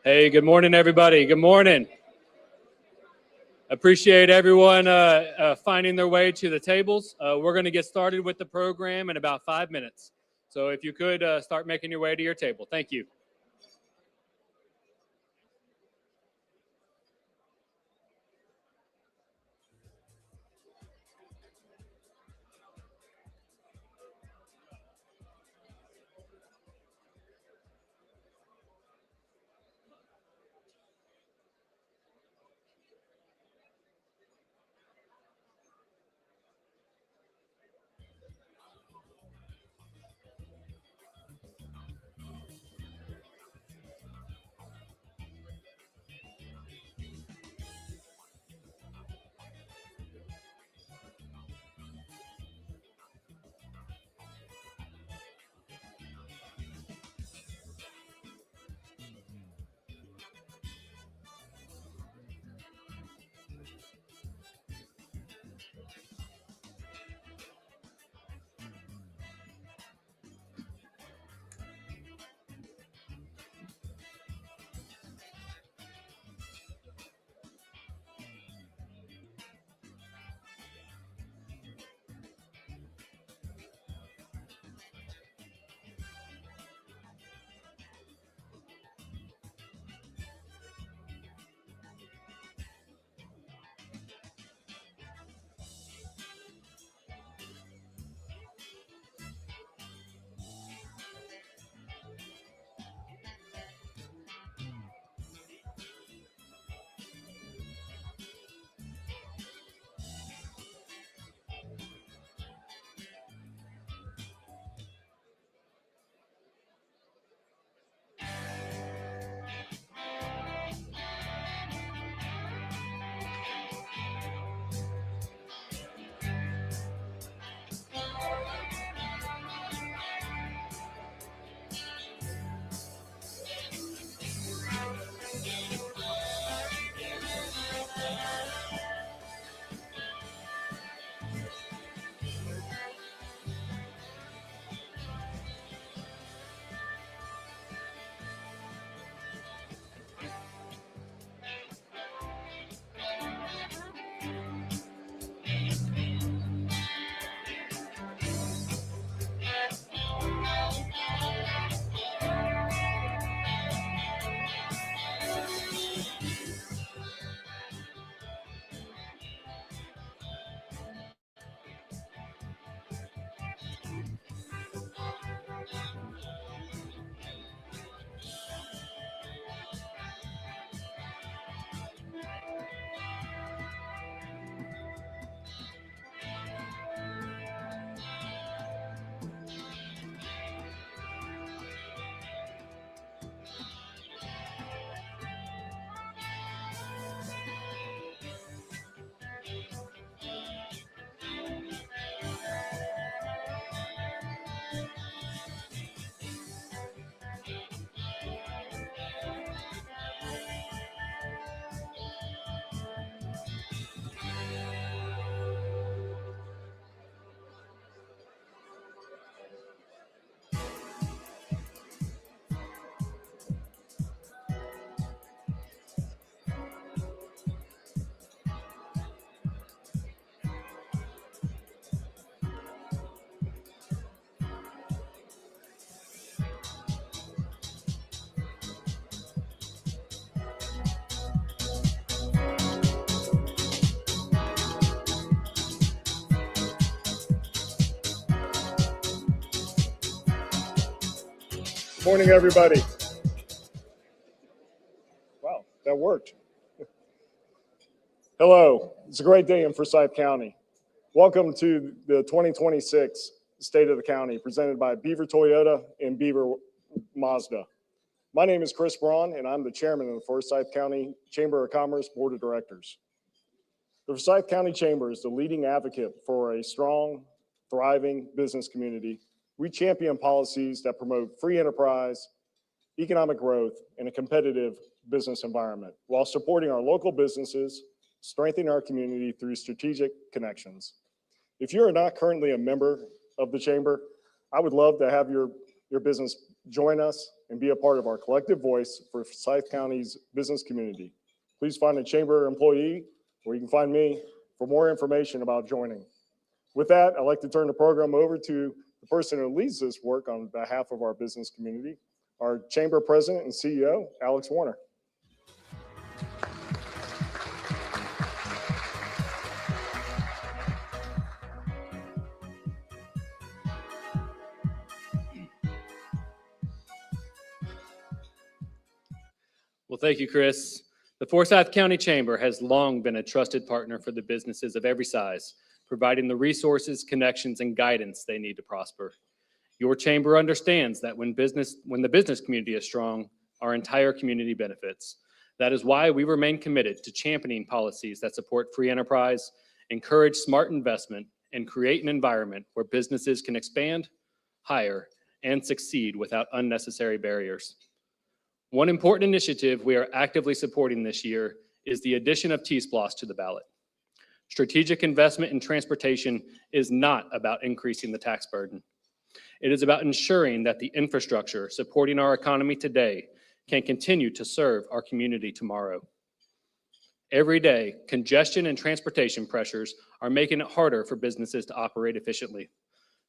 Hey, good morning, everybody. Good morning. Appreciate everyone finding their way to the tables. We're going to get started with the program in about 5 minutes. So if you could start making your way to your table. Thank you. Morning, everybody. Wow, that worked. Hello, it's a great day in Forsyth County. Welcome to the 2026 State of the County presented by Beaver Toyota and Beaver Mazda. My name is Chris Braun, and I'm the chairman of the Forsyth County Chamber of Commerce Board of Directors. The Forsyth County Chamber is the leading advocate for a strong, thriving business community. We champion policies that promote free enterprise, economic growth, and a competitive business environment while supporting our local businesses, strengthening our community through strategic connections. If you are not currently a member of the Chamber, I would love to have your your business join us and be a part of our collective voice for Forsyth County's business community. Please find a chamber employee, or you can find me for more information about joining. With that, I'd like to turn the program over to the person who leads this work on behalf of our business community, our chamber president and CEO, Alex Warner. Well, thank you, Chris. The Forsyth County Chamber has long been a trusted partner for the businesses of every size, providing the resources, connections, and guidance they need to prosper. Your chamber understands that when the business community is strong, our entire community benefits. That is why we remain committed to championing policies that support free enterprise, encourage smart investment, and create an environment where businesses can expand, hire, and succeed without unnecessary barriers. One important initiative we are actively supporting this year is the addition of T-Splosh to the ballot. Strategic investment in transportation is not about increasing the tax burden. It is about ensuring that the infrastructure supporting our economy today can continue to serve our community tomorrow. Every day, congestion and transportation pressures are making it harder for businesses to operate efficiently,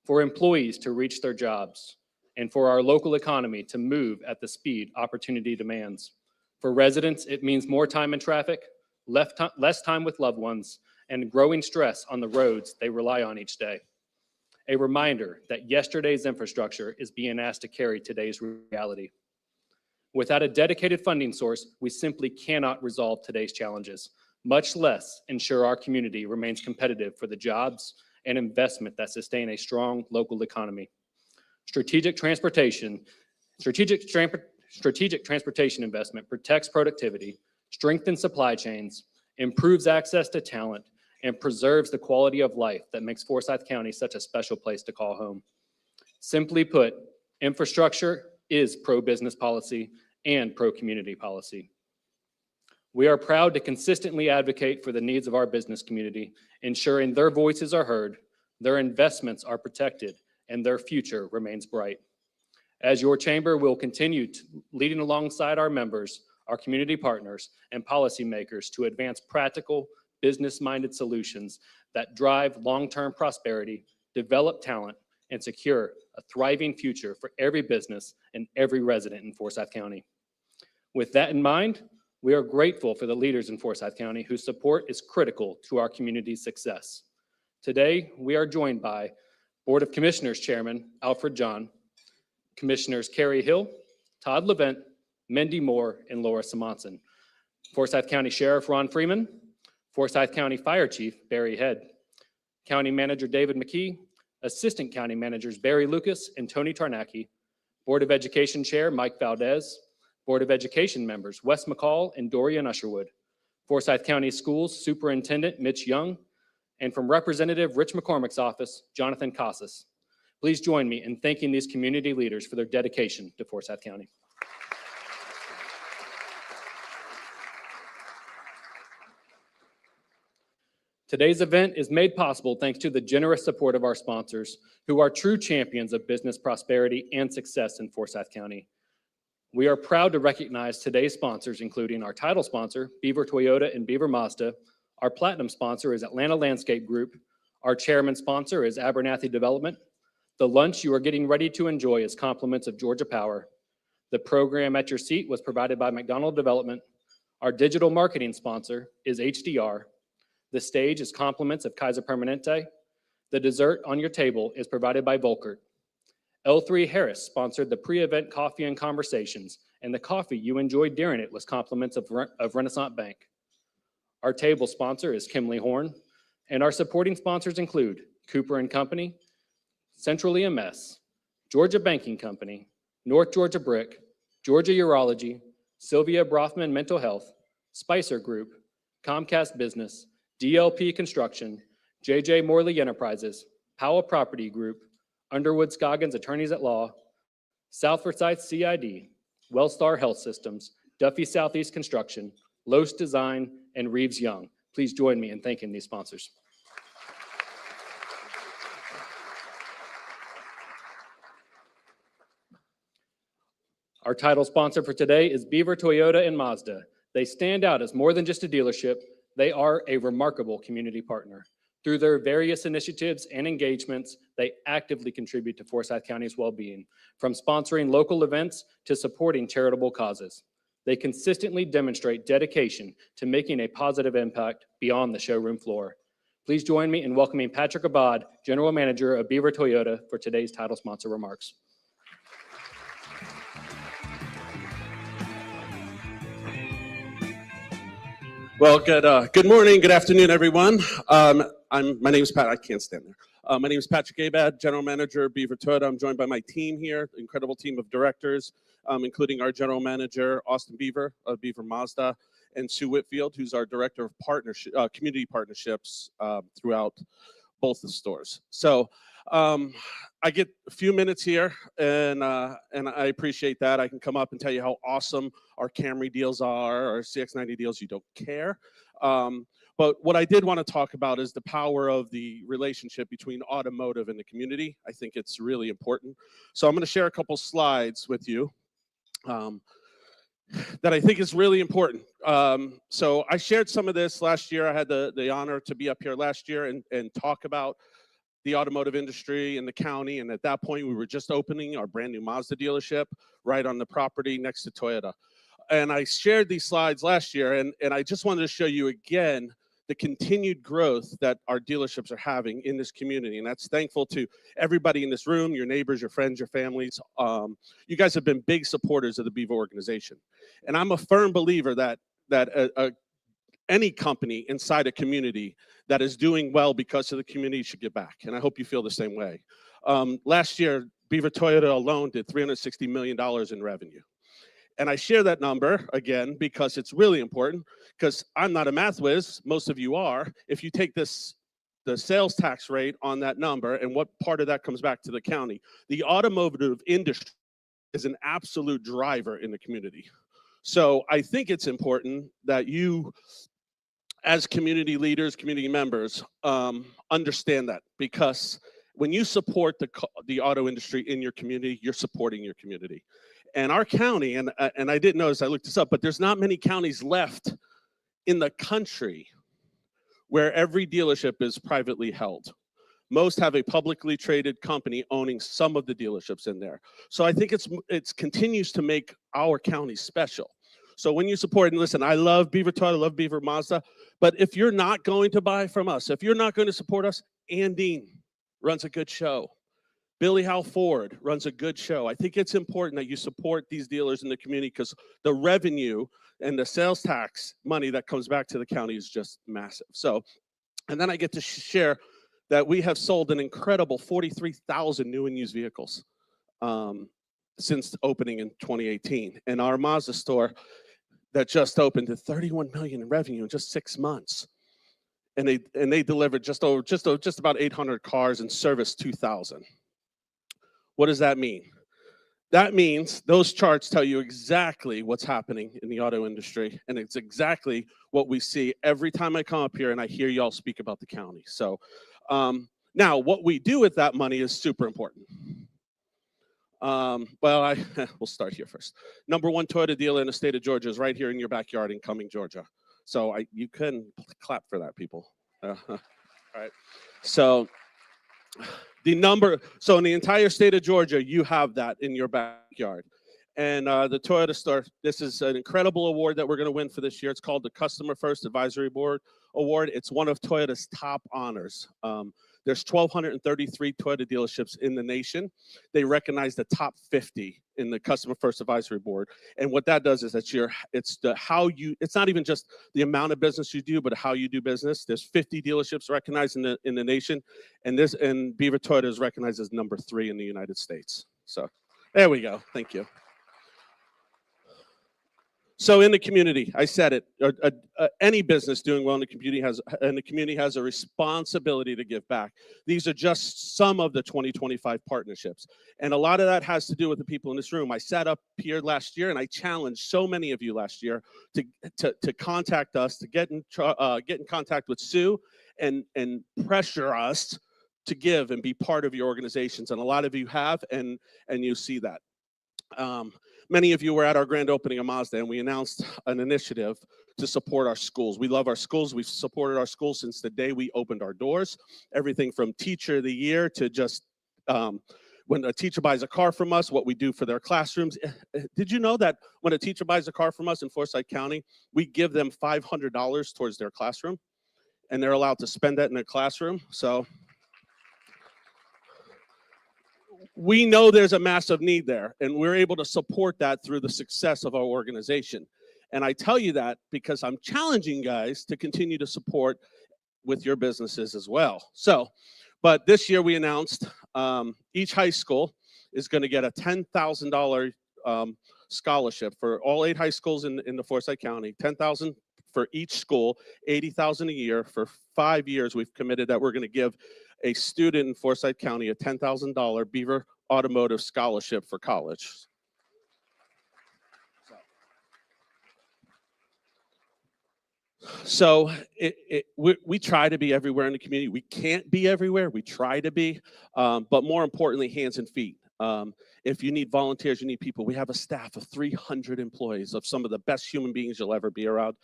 for employees to reach their jobs, and for our local economy to move at the speed opportunity demands. For residents, it means more time in traffic, less time with loved ones, and growing stress on the roads they rely on each day. A reminder that yesterday's infrastructure is being asked to carry today's reality. Without a dedicated funding source, we simply cannot resolve today's challenges, much less ensure our community remains competitive for the jobs and investment that sustain a strong local economy. Strategic transportation investment protects productivity, strengthens supply chains, improves access to talent, and preserves the quality of life that makes Forsyth County such a special place to call home. Simply put, infrastructure is pro-business policy and pro-community policy. We are proud to consistently advocate for the needs of our business community, ensuring their voices are heard, their investments are protected, and their future remains bright. As your chamber, we'll continue leading alongside our members, our community partners, and policymakers to advance practical, business-minded solutions that drive long-term prosperity, develop talent, and secure a thriving future for every business and every resident in Forsyth County. With that in mind, we are grateful for the leaders in Forsyth County whose support is critical to our community's success. Today, we are joined by Board of Commissioners Chairman Alfred John, Commissioners Carrie Hill, Todd Levent, Mindy Moore, and Laura Simonson, Forsyth County Sheriff Ron Freeman, Forsyth County Fire Chief Barry Head, County Manager David McKee, Assistant County Managers Barry Lucas and Tony Tarnacki, Board of Education Chair Mike Valdez, Board of Education members Wes McCall and Dorian Usherwood, Forsyth County Schools Superintendent Mitch Young, and from Representative Rich McCormick's office, Jonathan Casas. Please join me in thanking these community leaders for their dedication to Forsyth County. Today's event is made possible thanks to the generous support of our sponsors, who are true champions of business prosperity and success in Forsyth County. We are proud to recognize today's sponsors, including our title sponsor, Beaver Toyota and Beaver Mazda. Our platinum sponsor is Atlanta Landscape Group. Our chairman sponsor is Abernathy Development. The lunch you are getting ready to enjoy is compliments of Georgia Power. The program at your seat was provided by McDonald Development. Our digital marketing sponsor is HDR. The stage is compliments of Kaiser Permanente. The dessert on your table is provided by Volkert. L3 Harris sponsored the pre-event coffee and conversations, and the coffee you enjoyed during it was compliments of Renaissance Bank. Our table sponsor is Kimley Horn, and our supporting sponsors include Cooper & Company, Central EMS, Georgia Banking Company, North Georgia Brick, Georgia Urology, Sylvia Brofman Mental Health, Spicer Group, Comcast Business, DLP Construction, JJ Morley Enterprises, Powell Property Group, Underwood Scoggins Attorneys at Law, South Forsyth CID, Wellstar Health Systems, Duffy Southeast Construction, Los Design, and Reeves Young. Please join me in thanking these sponsors. Our title sponsor for today is Beaver Toyota and Mazda. They stand out as more than just a dealership. They are a remarkable community partner. Through their various initiatives and engagements, they actively contribute to Forsyth County's well-being, from sponsoring local events to supporting charitable causes. They consistently demonstrate dedication to making a positive impact beyond the showroom floor. Please join me in welcoming Patrick Abad, General Manager of Beaver Toyota, for today's title sponsor remarks. Well, good morning, good afternoon, everyone. My name is Pat. I can't stand there. My name is Patrick Abad, General Manager of Beaver Toyota. I'm joined by my team here, incredible team of directors, including our General Manager, Austin Beaver of Beaver Mazda, and Sue Whitfield, who's our Director of Partnership, Community Partnerships throughout both the stores. So I get a few minutes here, and I appreciate that. I can come up and tell you how awesome our Camry deals are, our CX-90 deals. You don't care. But what I did want to talk about is the power of the relationship between automotive and the community. I think it's really important. So I'm going to share a couple slides with you that I think is really important. So I shared some of this last year. I had the honor to be up here last year and talk about the automotive industry in the county. And at that point, we were just opening our brand new Mazda dealership right on the property next to Toyota. And I shared these slides last year, and I just wanted to show you again the continued growth that our dealerships are having in this community. And that's thankful to everybody in this room, your neighbors, your friends, your families. You guys have been big supporters of the Beaver organization. And I'm a firm believer that any company inside a community that is doing well because of the community should give back. And I hope you feel the same way. Last year, Beaver Toyota alone did $360 million in revenue. And I share that number, again, because it's really important, because I'm not a math whiz, most of you are. If you take the sales tax rate on that number and what part of that comes back to the county, the automotive industry is an absolute driver in the community. So I think it's important that you, as community leaders, community members, understand that, because when you support the auto industry in your community, you're supporting your community. And our county, and I didn't notice, I looked this up, but there's not many counties left in the country where every dealership is privately held. Most have a publicly traded company owning some of the dealerships in there. So I think it continues to make our county special. So when you support, and listen, I love Beaver Toyota, I love Beaver Mazda, but if you're not going to buy from us, if you're not going to support us, Ann Dean runs a good show. Billy Howe Ford runs a good show. I think it's important that you support these dealers in the community, because the revenue and the sales tax money that comes back to the county is just massive. So, and then I get to share that we have sold an incredible 43,000 new and used vehicles since opening in 2018. And our Mazda store that just opened did $31 million in revenue in just 6 months. And they delivered just about 800 cars and serviced 2,000. What does that mean? That means those charts tell you exactly what's happening in the auto industry, and it's exactly what we see every time I come up here and I hear y'all speak about the county. So now what we do with that money is super important. We'll start here first. Number one Toyota dealer in the state of Georgia is right here in your backyard in Cumming, Georgia. So you can clap for that, people. All right. So in the entire state of Georgia, you have that in your backyard. And the Toyota store, this is an incredible award that we're going to win for this year. It's called the Customer First Advisory Board Award. It's one of Toyota's top honors. There's 1,233 Toyota dealerships in the nation. They recognize the top 50 in the Customer First Advisory Board. And what that does is it's not even just the amount of business you do, but how you do business. There's 50 dealerships recognized in the nation, and Beaver Toyota is recognized as number 3 in the United States. So there we go. Thank you. So in the community, I said it, any business doing well in the community has a responsibility to give back. These are just some of the 2025 partnerships. And a lot of that has to do with the people in this room. I sat up here last year and I challenged so many of you last year to contact us, to get in contact with Sue and pressure us to give and be part of your organizations. And a lot of you have, and you see that. Many of you were at our grand opening of Mazda, and we announced an initiative to support our schools. We love our schools. We've supported our schools since the day we opened our doors. Everything from Teacher of the Year to just when a teacher buys a car from us, what we do for their classrooms. Did you know that when a teacher buys a car from us in Forsyth County, we give them $500 towards their classroom, and they're allowed to spend that in their classroom? So we know there's a massive need there, and we're able to support that through the success of our organization. And I tell you that because I'm challenging guys to continue to support with your businesses as well. So, but this year we announced each high school is going to get a $10,000 scholarship for all 8 high schools in the Forsyth County. $10,000 for each school, $80,000 a year. For 5 years, we've committed that we're going to give a student in Forsyth County a $10,000 Beaver Automotive Scholarship for college. So we try to be everywhere in the community. We can't be everywhere. We try to be, but more importantly, hands and feet. If you need volunteers, you need people. We have a staff of 300 employees of some of the best human beings you'll ever be around.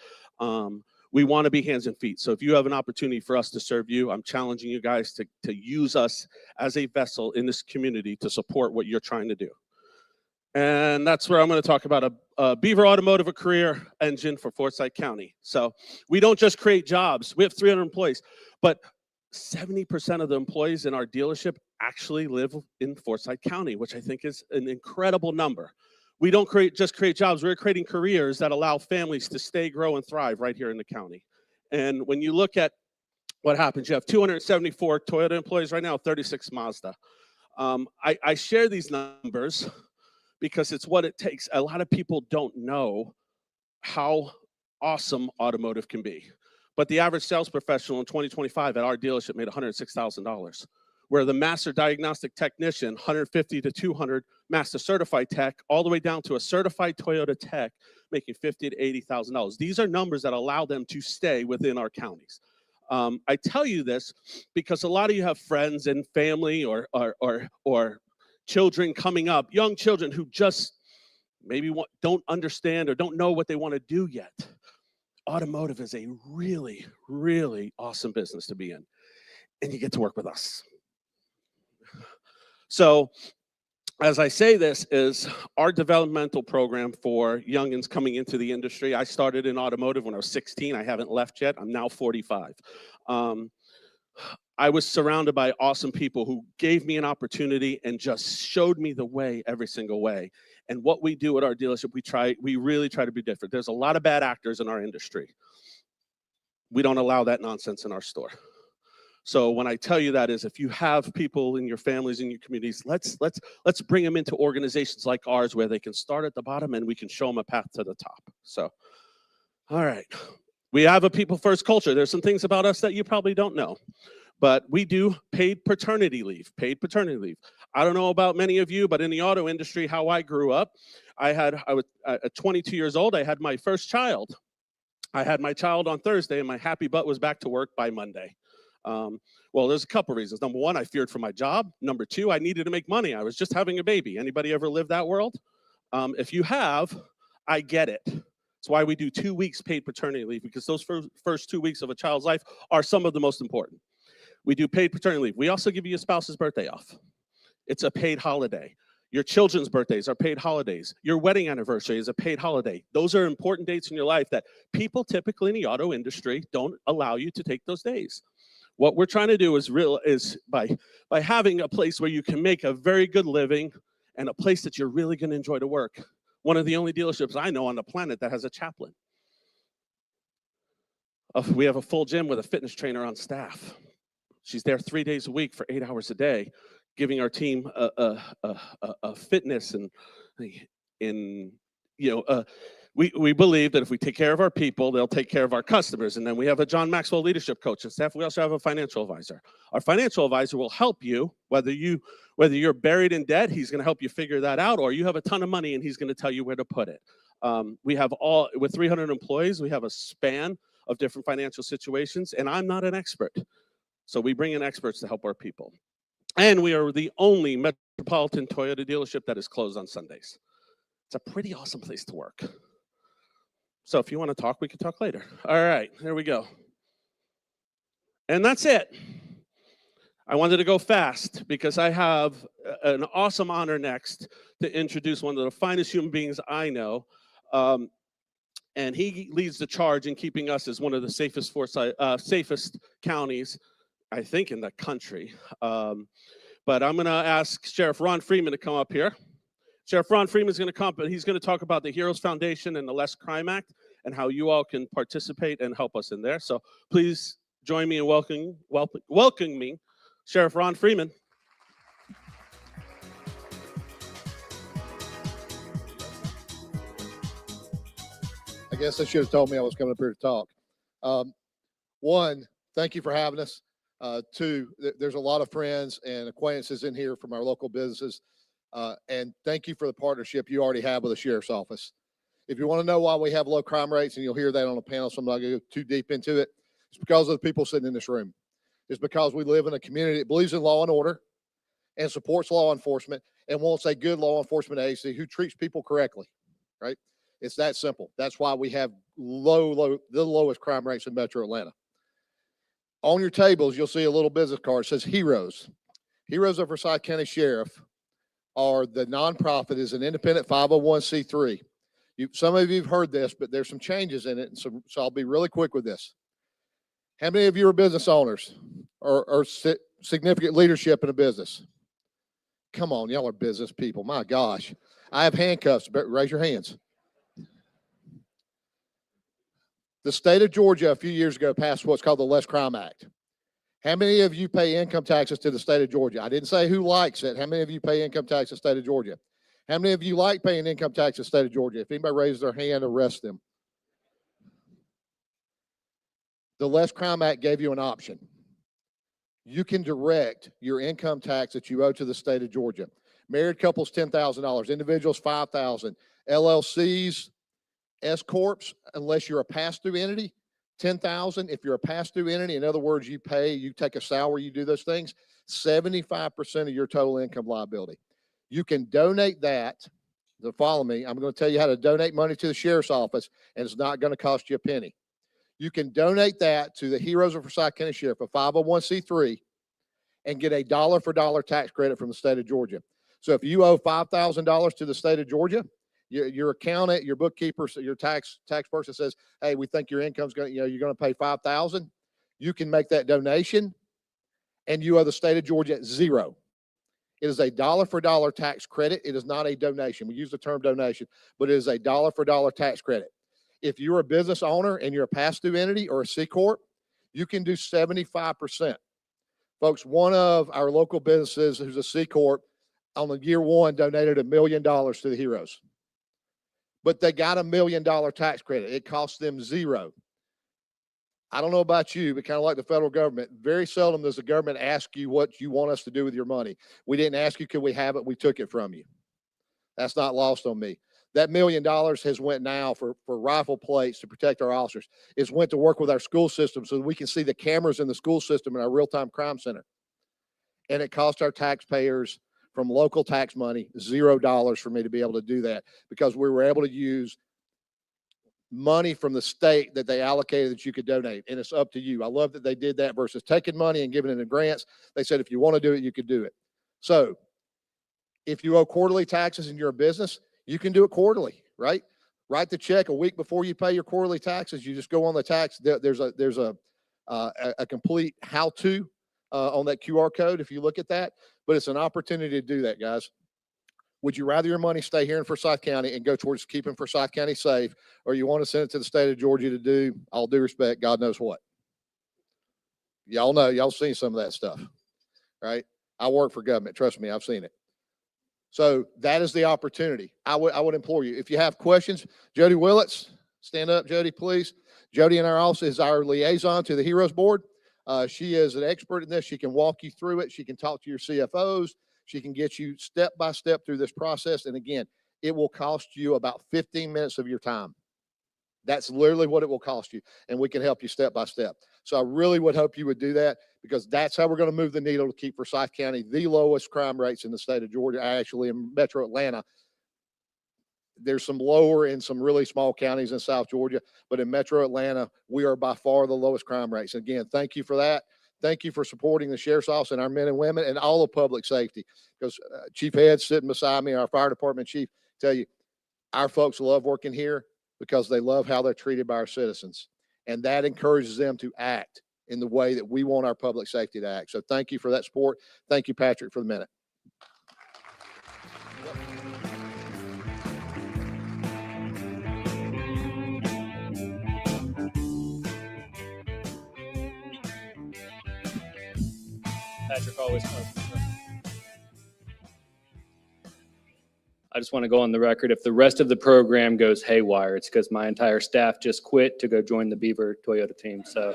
We want to be hands and feet. So if you have an opportunity for us to serve you, I'm challenging you guys to use us as a vessel in this community to support what you're trying to do. And that's where I'm going to talk about a Beaver Automotive, a career engine for Forsyth County. So we don't just create jobs. We have 300 employees, but 70% of the employees in our dealership actually live in Forsyth County, which I think is an incredible number. We don't just create jobs. We're creating careers that allow families to stay, grow, and thrive right here in the county. And when you look at what happens, you have 274 Toyota employees right now, 36 Mazda. I share these numbers because it's what it takes. A lot of people don't know how awesome automotive can be. But the average sales professional in 2025 at our dealership made $106,000, where the master diagnostic technician, 150 to 200 master certified tech, all the way down to a certified Toyota tech, making $50,000 to $80,000. These are numbers that allow them to stay within our counties. I tell you this because a lot of you have friends and family or children coming up, young children who just maybe don't understand or don't know what they want to do yet. Automotive is a really, really awesome business to be in, and you get to work with us. So as I say this is our developmental program for youngins coming into the industry. I started in automotive when I was 16. I haven't left yet. I'm now 45. I was surrounded by awesome people who gave me an opportunity and just showed me the way every single way. And what we do at our dealership, we really try to be different. There's a lot of bad actors in our industry. We don't allow that nonsense in our store. So when I tell you that is, if you have people in your families, in your communities, let's bring them into organizations like ours where they can start at the bottom and we can show them a path to the top. So, all right. We have a people first culture. There's some things about us that you probably don't know. But we do paid paternity leave, I don't know about many of you, but in the auto industry, how I grew up, I was at 22 years old, I had my first child. I had my child on Thursday, and my happy butt was back to work by Monday. Well, there's a couple reasons. Number one, I feared for my job. Number two, I needed to make money. I was just having a baby. Anybody ever lived that world? If you have, I get it. That's why we do 2 weeks paid paternity leave, because those first 2 weeks of a child's life are some of the most important. We do paid paternity leave. We also give you a spouse's birthday off. It's a paid holiday. Your children's birthdays are paid holidays. Your wedding anniversary is a paid holiday. Those are important dates in your life that people typically in the auto industry don't allow you to take those days. What we're trying to do is by having a place where you can make a very good living and a place that you're really going to enjoy to work. One of the only dealerships I know on the planet that has a chaplain. We have a full gym with a fitness trainer on staff. She's there 3 days a week for 8 hours a day, giving our team a fitness and we believe that if we take care of our people, they'll take care of our customers. And then we have a John Maxwell leadership coach and staff. We also have a financial advisor. Our financial advisor will help you, whether you're buried in debt, he's going to help you figure that out, or you have a ton of money and he's going to tell you where to put it. With 300 employees, we have a span of different financial situations, and I'm not an expert. So we bring in experts to help our people. And we are the only Metropolitan Toyota dealership that is closed on Sundays. It's a pretty awesome place to work. So if you want to talk, we can talk later. All right, there we go. And that's it. I wanted to go fast because I have an awesome honor next to introduce one of the finest human beings I know. And he leads the charge in keeping us as one of the safest counties, I think, in the country. But I'm going to ask Sheriff Ron Freeman to come up here. Sheriff Ron Freeman is going to come, but he's going to talk about the Heroes Foundation and the Less Crime Act and how you all can participate and help us in there. So please join me in welcoming me, Sheriff Ron Freeman. I guess they should have told me I was coming up here to talk. One, thank you for having us. Two, there's a lot of friends and acquaintances in here from our local businesses. And thank you for the partnership you already have with the Sheriff's Office. If you want to know why we have low crime rates, and you'll hear that on the panel, so I'm not going to go too deep into it, it's because of the people sitting in this room. It's because we live in a community that believes in law and order and supports law enforcement and wants a good law enforcement agency who treats people correctly, right? It's that simple. That's why we have the lowest crime rates in Metro Atlanta. On your tables, you'll see a little business card. It says Heroes. Heroes of Forsyth County Sheriff are the nonprofit, is an independent 501c3. Some of you have heard this, but there's some changes in it, and so I'll be really quick with this. How many of you are business owners or significant leadership in a business? Come on, y'all are business people. My gosh. I have handcuffs, but raise your hands. The state of Georgia a few years ago passed what's called the Less Crime Act. How many of you pay income taxes to the state of Georgia? I didn't say who likes it. How many of you pay income tax to the state of Georgia? How many of you like paying income tax to the state of Georgia? If anybody raises their hand, arrest them. The Less Crime Act gave you an option. You can direct your income tax that you owe to the state of Georgia. Married couples, $10,000. Individuals, $5,000. LLCs, S corps, unless you're a pass-through entity, $10,000. If you're a pass-through entity, in other words, you take a salary, you do those things, 75% of your total income liability. You can donate that. To follow me, I'm going to tell you how to donate money to the Sheriff's Office, and it's not going to cost you a penny. You can donate that to the Heroes of Forsyth County Sheriff, a 501c3, and get a dollar-for-dollar tax credit from the state of Georgia. So if you owe $5,000 to the state of Georgia, your accountant, your bookkeeper, your tax person says, hey, we think your income's going to, you're going to pay $5,000. You can make that donation, and you owe the state of Georgia $0. It is a dollar-for-dollar tax credit. It is not a donation. We use the term donation, but it is a dollar-for-dollar tax credit. If you're a business owner and you're a pass-through entity or a C Corp, you can do 75%. Folks, one of our local businesses who's a C Corp on the year one donated $1 million to the Heroes. But they got $1 million tax credit. It cost them $0. I don't know about you, but kind of like the federal government, very seldom does the government ask you what you want us to do with your money. We didn't ask you, could we have it? We took it from you. That's not lost on me. That $1 million has went now for rifle plates to protect our officers. It's went to work with our school system so that we can see the cameras in the school system in our real-time crime center. And it cost our taxpayers from local tax money $0 for me to be able to do that, because we were able to use money from the state that they allocated that you could donate, and it's up to you. I love that they did that versus taking money and giving it in grants. They said if you want to do it, you could do it. So if you owe quarterly taxes in your business, you can do it quarterly, right? Write the check a week before you pay your quarterly taxes. You just go on the tax. There's a complete how-to on that QR code if you look at that, but it's an opportunity to do that, guys. Would you rather your money stay here in Forsyth County and go towards keeping Forsyth County safe, or you want to send it to the state of Georgia to do, all due respect, God knows what? Y'all know, y'all seen some of that stuff, right? I work for government. Trust me, I've seen it. So that is the opportunity. I would implore you, if you have questions, Jody Willits, stand up, Jody, please. Jody in our office is our liaison to the Heroes Board. She is an expert in this. She can walk you through it. She can talk to your CFOs. She can get you step by step through this process. And again, it will cost you about 15 minutes of your time. That's literally what it will cost you. And we can help you step by step. So I really would hope you would do that, because that's how we're going to move the needle to keep Forsyth County the lowest crime rates in the state of Georgia, actually in Metro Atlanta. There's some lower in some really small counties in South Georgia, but in Metro Atlanta, we are by far the lowest crime rates. Again, thank you for that. Thank you for supporting the sheriff's office and our men and women and all of public safety. Because Chief Head's sitting beside me, our fire department chief, tell you, our folks love working here because they love how they're treated by our citizens. And that encourages them to act in the way that we want our public safety to act. So thank you for that support. Thank you, Patrick, for the minute. Patrick always comes. I just want to go on the record. If the rest of the program goes haywire, it's because my entire staff just quit to go join the Beaver Toyota team. So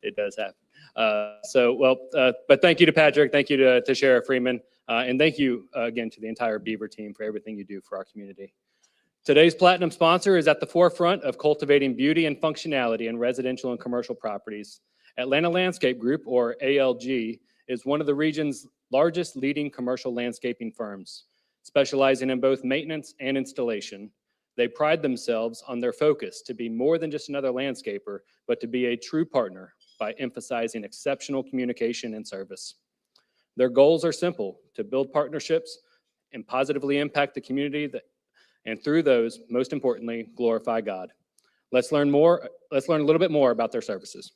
it does happen. But thank you to Patrick. Thank you to Sheriff Freeman. And thank you again to the entire Beaver team for everything you do for our community. Today's Platinum sponsor is at the forefront of cultivating beauty and functionality in residential and commercial properties. Atlanta Landscape Group, or ALG, is one of the region's largest leading commercial landscaping firms, specializing in both maintenance and installation. They pride themselves on their focus to be more than just another landscaper, but to be a true partner by emphasizing exceptional communication and service. Their goals are simple: to build partnerships and positively impact the community, and through those, most importantly, glorify God. Let's learn a little bit more about their services.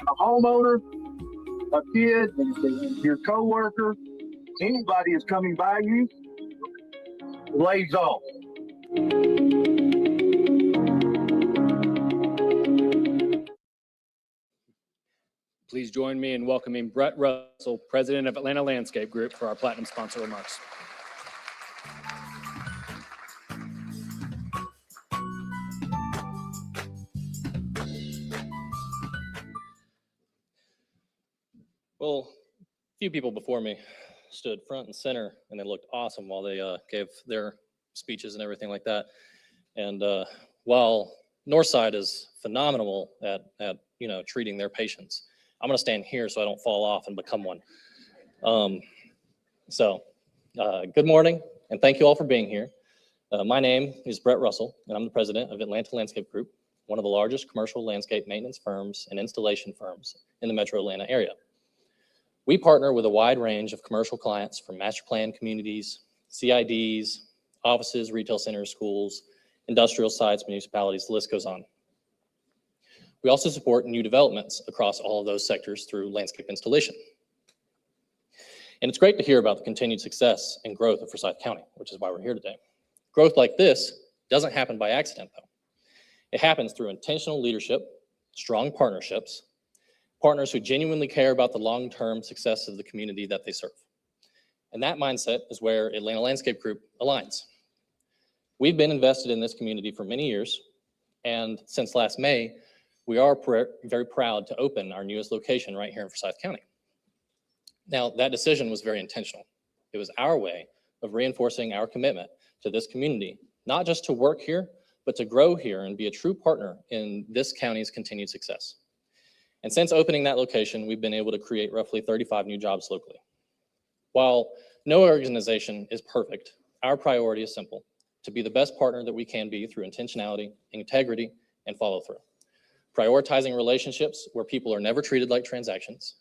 A homeowner, a kid, your coworker, anybody is coming by you, lays off. Please join me in welcoming Brett Russell, President of Atlanta Landscape Group, for our Platinum sponsor remarks. Well, a few people before me stood front and center, and they looked awesome while they gave their speeches and everything like that. And while Northside is phenomenal at treating their patients, I'm going to stand here so I don't fall off and become one. Good morning, and thank you all for being here. My name is Brett Russell, and I'm the president of Atlanta Landscape Group, one of the largest commercial landscape maintenance firms and installation firms in the metro Atlanta area. We partner with a wide range of commercial clients from master plan communities, CIDs, offices, retail centers, schools, industrial sites, municipalities, the list goes on. We also support new developments across all of those sectors through landscape installation. And it's great to hear about the continued success and growth of Forsyth County, which is why we're here today. Growth like this Doesn't happen by accident, though. It happens through intentional leadership, strong partnerships, partners who genuinely care about the long-term success of the community that they serve. And that mindset is where Atlanta Landscape Group aligns. We've been invested in this community for many years, and since last May, we are very proud to open our newest location right here in Forsyth County. Now, that decision was very intentional. It was our way of reinforcing our commitment to this community, not just to work here, but to grow here and be a true partner in this county's continued success. And since opening that location, we've been able to create roughly 35 new jobs locally. While no organization is perfect, our priority is simple: to be the best partner that we can be through intentionality, integrity, and follow through. Prioritizing relationships where people are never treated like transactions.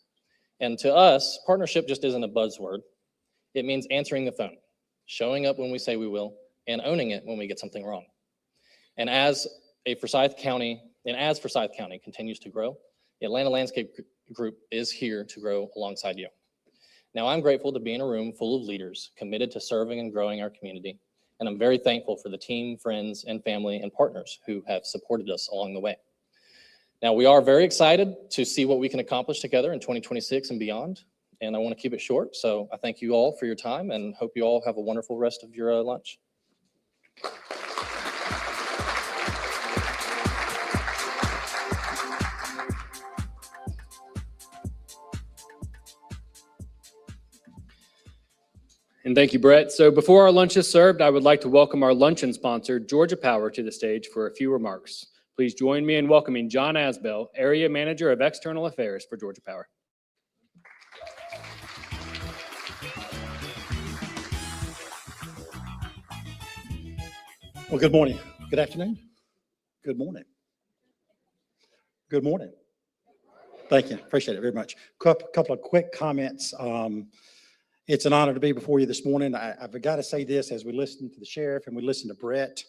And to us, partnership just isn't a buzzword. It means answering the phone, showing up when we say we will, and owning it when we get something wrong. And as Forsyth County continues to grow, the Atlanta Landscape Group is here to grow alongside you. Now, I'm grateful to be in a room full of leaders committed to serving and growing our community. And I'm very thankful for the team, friends, and family and partners who have supported us along the way. Now, we are very excited to see what we can accomplish together in 2026 and beyond. And I want to keep it short. So I thank you all for your time and hope you all have a wonderful rest of your lunch. And thank you, Brett. So before our lunch is served, I would like to welcome our luncheon sponsor, Georgia Power, to the stage for a few remarks. Please join me in welcoming John Asbell, Area Manager of External Affairs for Georgia Power. Well, good morning. Good afternoon. Good morning. Good morning. Thank you. Appreciate it very much. Couple of quick comments. It's an honor to be before you this morning. I've got to say this as we listen to the sheriff and we listen to Brett.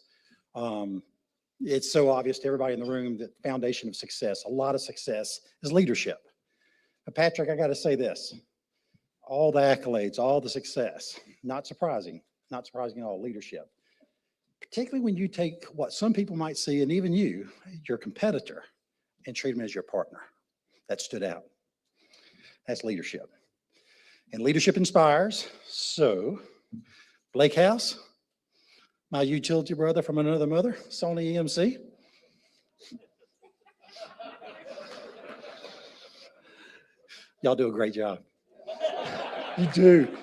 It's so obvious to everybody in the room that the foundation of success, a lot of success, is leadership. But Patrick, I got to say this. All the accolades, all the success, not surprising at all, leadership. Particularly when you take what some people might see, and even you, your competitor, and treat them as your partner. That stood out. That's leadership. And leadership inspires. So, Blake House, my utility brother from another mother, Sony EMC. Y'all do a great job. You do.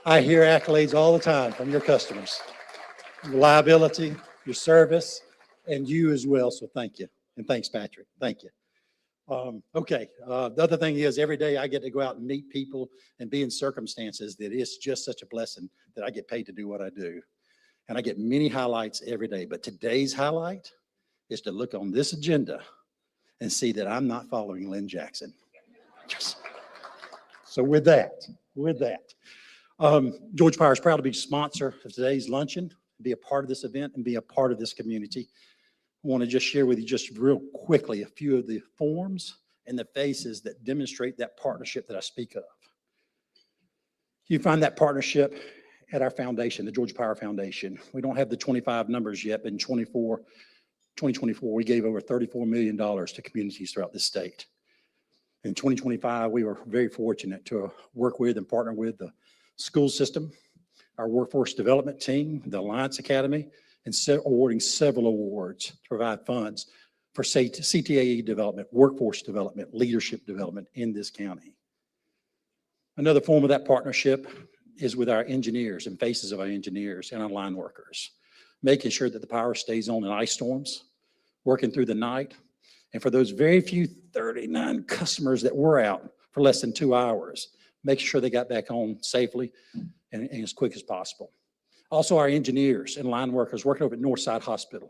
I hear accolades all the time from your customers. Reliability, your service, and you as well. So thank you. And thanks, Patrick. Thank you. Okay. The other thing is every day I get to go out and meet people and be in circumstances that it's just such a blessing that I get paid to do what I do. And I get many highlights every day. But today's highlight is to look on this agenda and see that I'm not following Lynn Jackson. So with that, Georgia Power is proud to be sponsor of today's luncheon, be a part of this event, and be a part of this community. I want to just share with you just real quickly a few of the forms and the faces that demonstrate that partnership that I speak of. You find that partnership at our foundation, the Georgia Power Foundation. We don't have the 25 numbers yet, but in 2024, we gave over $34 million to communities throughout the state. In 2025, we were very fortunate to work with and partner with the school system, our workforce development team, the Alliance Academy, and awarding several awards to provide funds for CTAE development, workforce development, leadership development in this county. Another form of that partnership is with our engineers and faces of our engineers and our line workers, making sure that the power stays on in ice storms, working through the night. And for those very few 39 customers that were out for less than 2 hours, making sure they got back home safely and as quick as possible. Also, our engineers and line workers working over at Northside Hospital,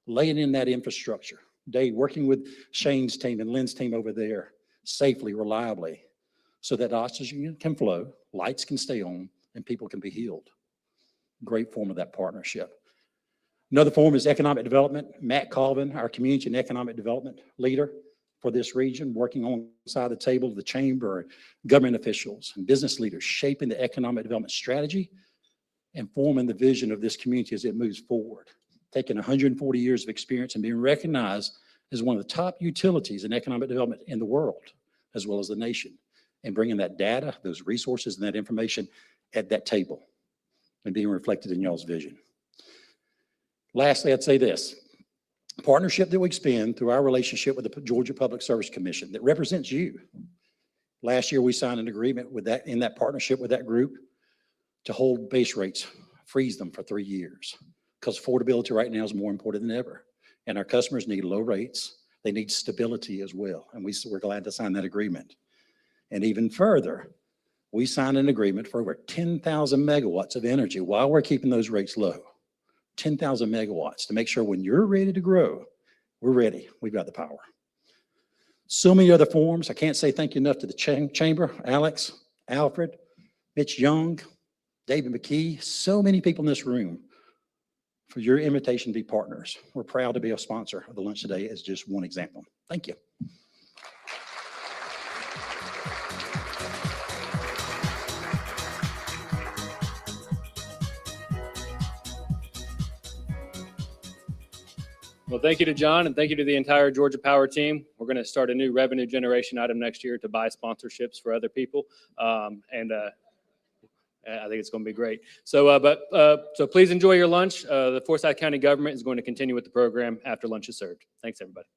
laying in that infrastructure, working with Shane's team and Lynn's team over there safely, reliably, so that oxygen can flow, lights can stay on, and people can be healed. Great form of that partnership. Another form is economic development. Matt Colvin, our community and economic development leader for this region, working alongside the table of the chamber, government officials, and business leaders, shaping the economic development strategy and forming the vision of this community as it moves forward. taking 140 years of experience and being recognized as one of the top utilities in economic development in the world, as well as the nation, and bringing that data, those resources, and that information at that table and being reflected in y'all's vision. Lastly, I'd say this. Partnership that we expand through our relationship with the Georgia Public Service Commission that represents you. Last year, we signed an agreement with that, in that partnership with that group, to hold base rates, freeze them for 3 years, because affordability right now is more important than ever. And our customers need low rates. They need stability as well. And we're glad to sign that agreement. And even further, we signed an agreement for over 10,000 megawatts of energy while we're keeping those rates low. 10,000 megawatts to make sure when you're ready to grow, we're ready. We've got the power. So many other forms. I can't say thank you enough to the chamber, Alex, Alfred, Mitch Young, David McKee, so many people in this room for your invitation to be partners. We're proud to be a sponsor of the lunch today as just one example. Thank you. Well, thank you to John and thank you to the entire Georgia Power team. We're going to start a new revenue generation item next year to buy sponsorships for other people. I think it's going to be great. So please enjoy your lunch. The Forsyth County government is going to continue with the program after lunch is served. Thanks, everybody.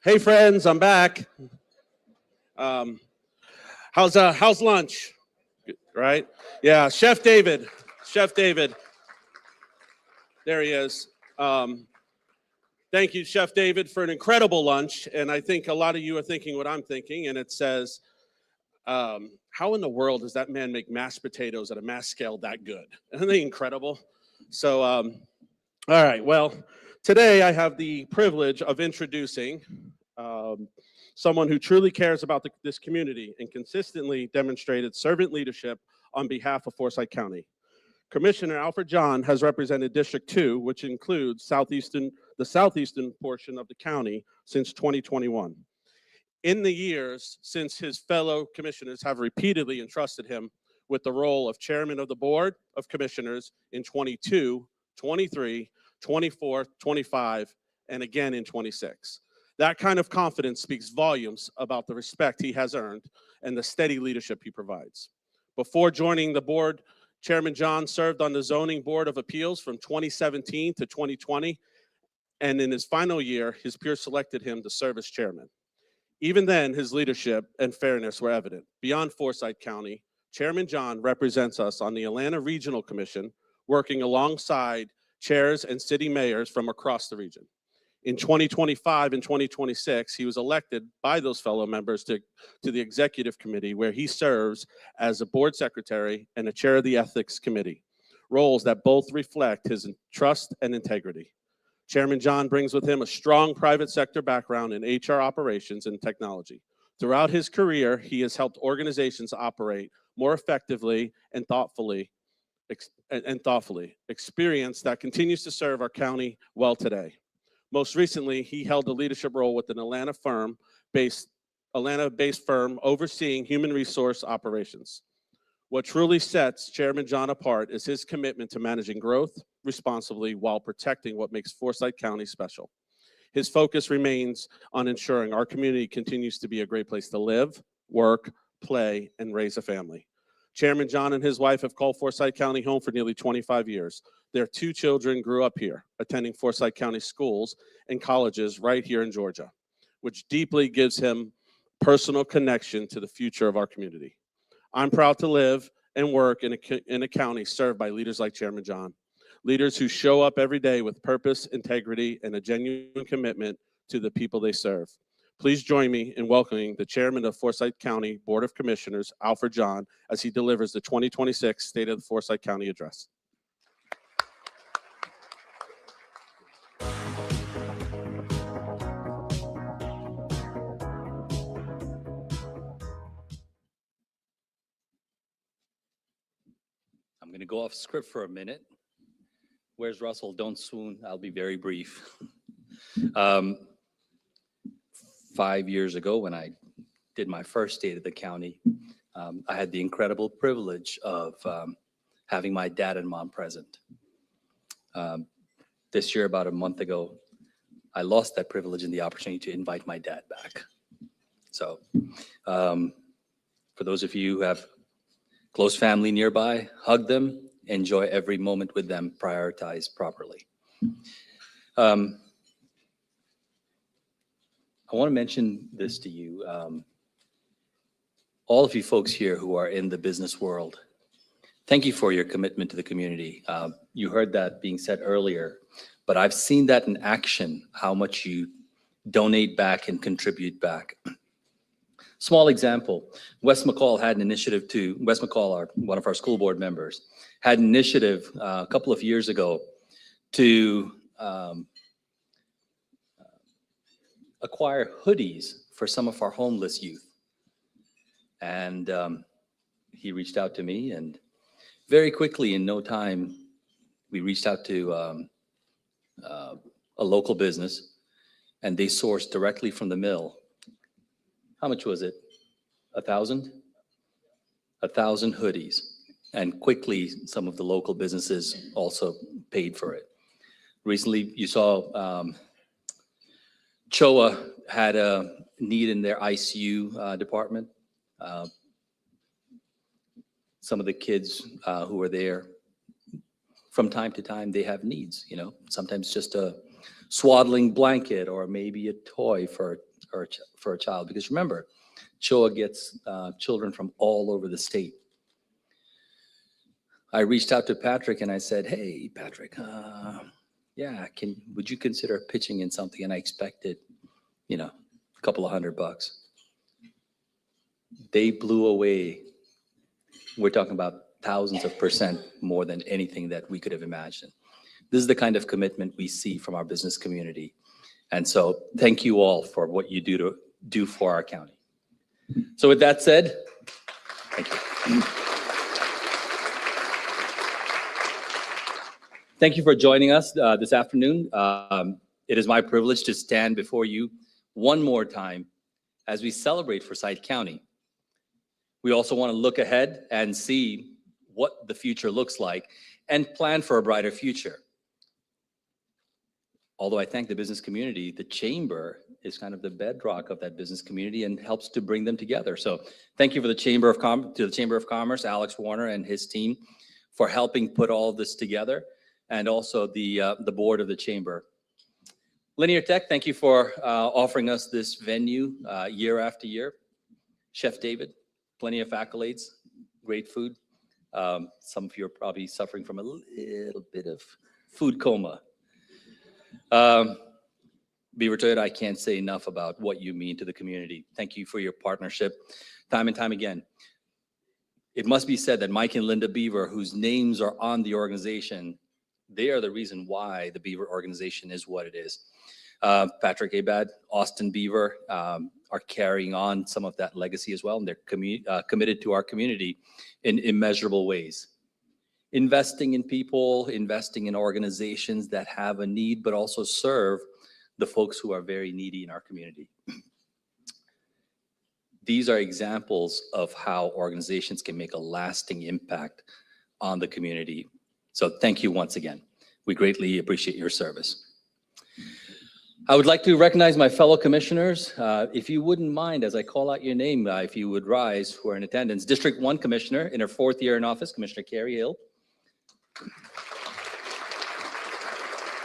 Hey friends, I'm back. How's lunch? Good, right? Yeah, Chef David. There he is. Thank you, Chef David, for an incredible lunch. And I think a lot of you are thinking what I'm thinking, and it says, how in the world does that man make mashed potatoes at a mass scale that good? Isn't they incredible? So, all right, well, today I have the privilege of introducing someone who truly cares about this community and consistently demonstrated servant leadership on behalf of Forsyth County. Commissioner Alfred John has represented District 2, which includes the southeastern portion of the county, since 2021. In the years since, his fellow commissioners have repeatedly entrusted him with the role of chairman of the Board of Commissioners in 22, 23, 24, 25, and again in 26. That kind of confidence speaks volumes about the respect he has earned and the steady leadership he provides. Before joining the board, Chairman John served on the Zoning Board of Appeals from 2017 to 2020, and in his final year, his peers selected him to serve as chairman. Even then, his leadership and fairness were evident. Beyond Forsyth County, Chairman John represents us on the Atlanta Regional Commission, working alongside chairs and city mayors from across the region. In 2025 and 2026, he was elected by those fellow members to the Executive Committee, where he serves as a board secretary and a chair of the Ethics Committee, roles that both reflect his trust and integrity. Chairman John brings with him a strong private sector background in HR operations and technology. Throughout his career, he has helped organizations operate more effectively and thoughtfully, experience that continues to serve our county well today. Most recently, he held a leadership role with an Atlanta-based firm overseeing human resource operations. What truly sets Chairman John apart is his commitment to managing growth responsibly while protecting what makes Forsyth County special. His focus remains on ensuring our community continues to be a great place to live, work, play, and raise a family. Chairman John and his wife have called Forsyth County home for nearly 25 years. Their 2 children grew up here, attending Forsyth County schools and colleges right here in Georgia, which deeply gives him personal connection to the future of our community. I'm proud to live and work in a county served by leaders like Chairman John, leaders who show up every day with purpose, integrity, and a genuine commitment to the people they serve. Please join me in welcoming the chairman of Forsyth County Board of Commissioners, Alfred John, as he delivers the 2026 State of the Forsyth County Address. I'm going to go off script for a minute. Where's Russell? Don't swoon. I'll be very brief. 5 years ago, when I did my first State of the County, I had the incredible privilege of having my dad and mom present. This year, about a month ago, I lost that privilege and the opportunity to invite my dad back. So for those of you who have close family nearby, hug them, enjoy every moment with them, prioritize properly. I want to mention this to you. All of you folks here who are in the business world, thank you for your commitment to the community. You heard that being said earlier, but I've seen that in action, how much you donate back and contribute back. Small example, Wes McCall had an initiative Wes McCall, one of our school board members, had an initiative a couple of years ago to acquire hoodies for some of our homeless youth. And he reached out to me, and very quickly, in no time, we reached out to a local business, and they sourced directly from the mill. How much was it? 1,000? 1,000 hoodies. And quickly, some of the local businesses also paid for it. Recently, you saw CHOA had a need in their ICU department. Some of the kids who were there, from time to time, they have needs, sometimes just a swaddling blanket or maybe a toy for for a child. Because remember, CHOA gets children from all over the state. I reached out to Patrick and I said, hey, Patrick, yeah, would you consider pitching in something? And I expected, a couple of $100. They blew away. We're talking about thousands of percent more than anything that we could have imagined. This is the kind of commitment we see from our business community. And so thank you all for what you do for our county. So with that said, thank you. Thank you for joining us this afternoon. It is my privilege to stand before you one more time as we celebrate Forsyth County. We also want to look ahead and see what the future looks like and plan for a brighter future. Although I thank the business community, the chamber is kind of the bedrock of that business community and helps to bring them together. So thank you for the Chamber of Commerce, Alex Warner and his team for helping put all this together, and also the board of the chamber. Linear Tech, thank you for offering us this venue year after year. Chef David, plenty of accolades, great food. Some of you are probably suffering from a little bit of food coma. Beaver Toyota, I can't say enough about what you mean to the community. Thank you for your partnership time and time again. It must be said that Mike and Linda Beaver, whose names are on the organization, they are the reason why the Beaver organization is what it is. Patrick Abad, Austin Beaver are carrying on some of that legacy as well, and they're committed to our community in immeasurable ways. Investing in people, investing in organizations that have a need, but also serve the folks who are very needy in our community. These are examples of how organizations can make a lasting impact on the community. So thank you once again. We greatly appreciate your service. I would like to recognize my fellow commissioners. If you wouldn't mind, as I call out your name, if you would rise, who are in attendance. District 1 Commissioner in her 4th year in office, Commissioner Carrie Hill.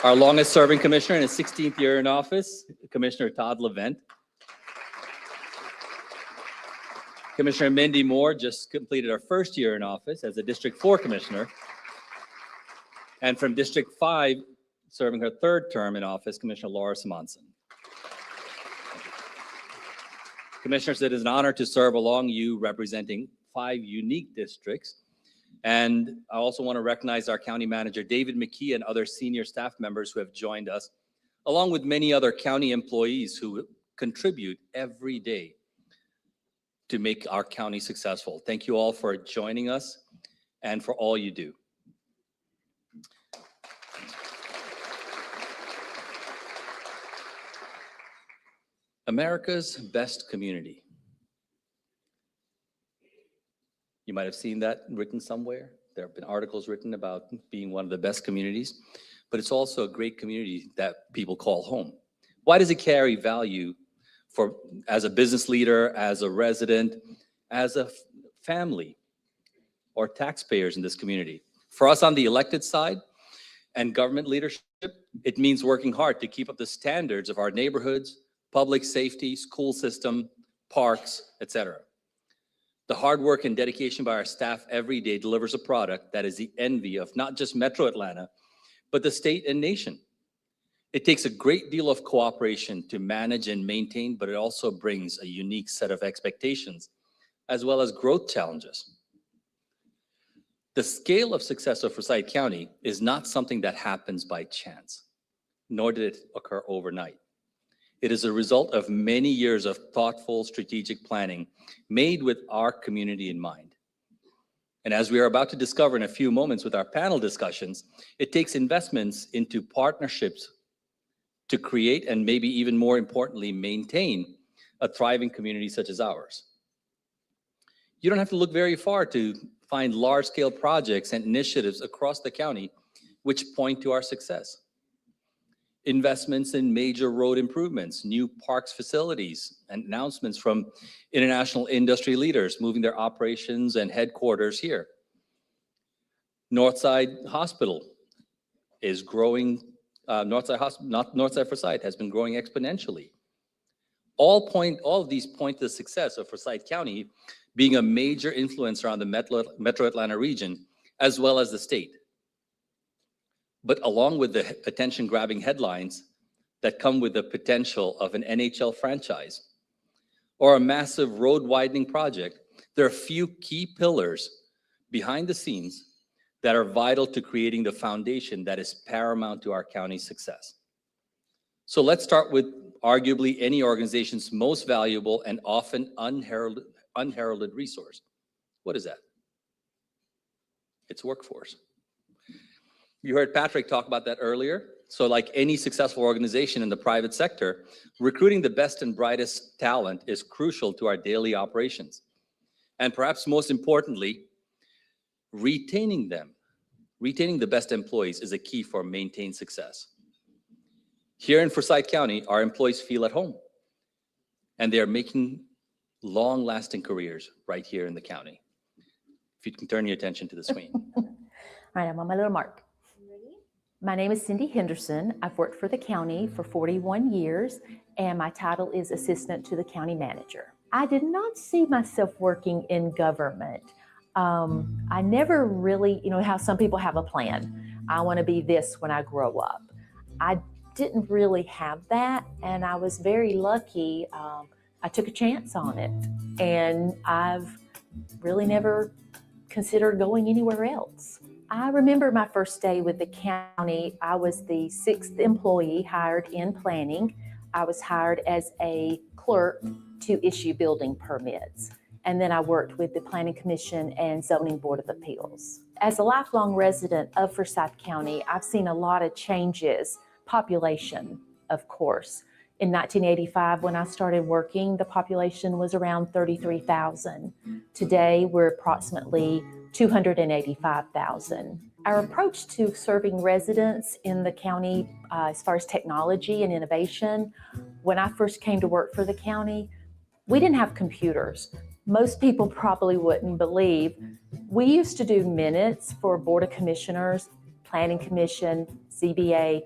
Our longest serving commissioner in his 16th year in office, Commissioner Todd Levent. Commissioner Mindy Moore just completed her 1st year in office as a District 4 Commissioner. And from District 5, serving her 3rd term in office, Commissioner Laura Simonson. Commissioners, it is an honor to serve along you representing 5 unique districts. And I also want to recognize our county manager, David McKee, and other senior staff members who have joined us, along with many other county employees who contribute every day to make our county successful. Thank you all for joining us and for all you do. America's best community. You might have seen that written somewhere. There have been articles written about being one of the best communities, but it's also a great community that people call home. Why does it carry value as a business leader, as a resident, as a family, or taxpayers in this community? For us on the elected side and government leadership, it means working hard to keep up the standards of our neighborhoods, public safety, school system, parks, etc. The hard work and dedication by our staff every day delivers a product that is the envy of not just Metro Atlanta, but the state and nation. It takes a great deal of cooperation to manage and maintain, but it also brings a unique set of expectations, as well as growth challenges. The scale of success of Forsyth County is not something that happens by chance, nor did it occur overnight. It is a result of many years of thoughtful strategic planning made with our community in mind. And as we are about to discover in a few moments with our panel discussions, it takes investments into partnerships to create and maybe even more importantly, maintain a thriving community such as ours. You don't have to look very far to find large-scale projects and initiatives across the county which point to our success. Investments in major road improvements, new parks facilities, and announcements from international industry leaders moving their operations and headquarters here. Northside Hospital is growing, Northside Forsyth has been growing exponentially. All of these point to the success of Forsyth County being a major influencer on the Metro Atlanta region, as well as the state. But along with the attention-grabbing headlines that come with the potential of an NHL franchise or a massive road widening project, there are a few key pillars behind the scenes that are vital to creating the foundation that is paramount to our county's success. So let's start with arguably any organization's most valuable and often unheralded resource. What is that? It's workforce. You heard Patrick talk about that earlier. So like any successful organization in the private sector, recruiting the best and brightest talent is crucial to our daily operations. And perhaps most importantly, retaining the best employees is a key for maintained success. Here in Forsyth County, our employees feel at home, and they are making long-lasting careers right here in the county. If you can turn your attention to the screen. All right, I'm on my little mark. My name is Cindy Henderson. I've worked for the county for 41 years, and my title is Assistant to the County Manager. I did not see myself working in government. I never really, how some people have a plan. I want to be this when I grow up. I didn't really have that, and I was very lucky. I took a chance on it, and I've really never considered going anywhere else. I remember my first day with the county. I was the 6th employee hired in planning. I was hired as a clerk to issue building permits. And then I worked with the Planning Commission and Zoning Board of Appeals. As a lifelong resident of Forsyth County, I've seen a lot of changes. Population, of course. In 1985, when I started working, the population was around 33,000. Today, we're approximately 285,000. Our approach to serving residents in the county, as far as technology and innovation, when I first came to work for the county, we didn't have computers. Most people probably wouldn't believe. We used to do minutes for Board of Commissioners, Planning Commission, CBA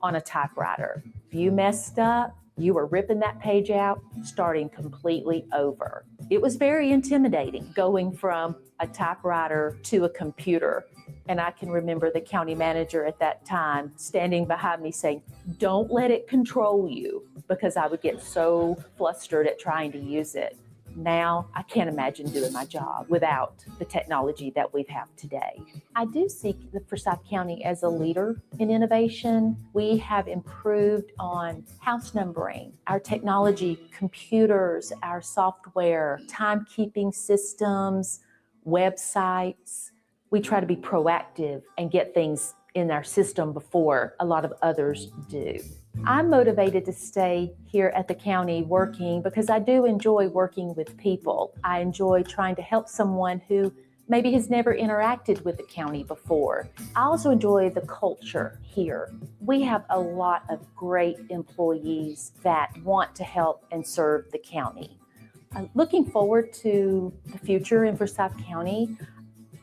on a typewriter. If you messed up, you were ripping that page out, starting completely over. It was very intimidating going from a typewriter to a computer. And I can remember the county manager at that time standing behind me saying, "Don't let it control you," because I would get so flustered at trying to use it. Now, I can't imagine doing my job without the technology that we have today. I do see the Forsyth County as a leader in innovation. We have improved on house numbering, our technology, computers, our software, timekeeping systems, websites. We try to be proactive and get things in our system before a lot of others do. I'm motivated to stay here at the county working because I do enjoy working with people. I enjoy trying to help someone who maybe has never interacted with the county before. I also enjoy the culture here. We have a lot of great employees that want to help and serve the county. I'm looking forward to the future in Forsyth County.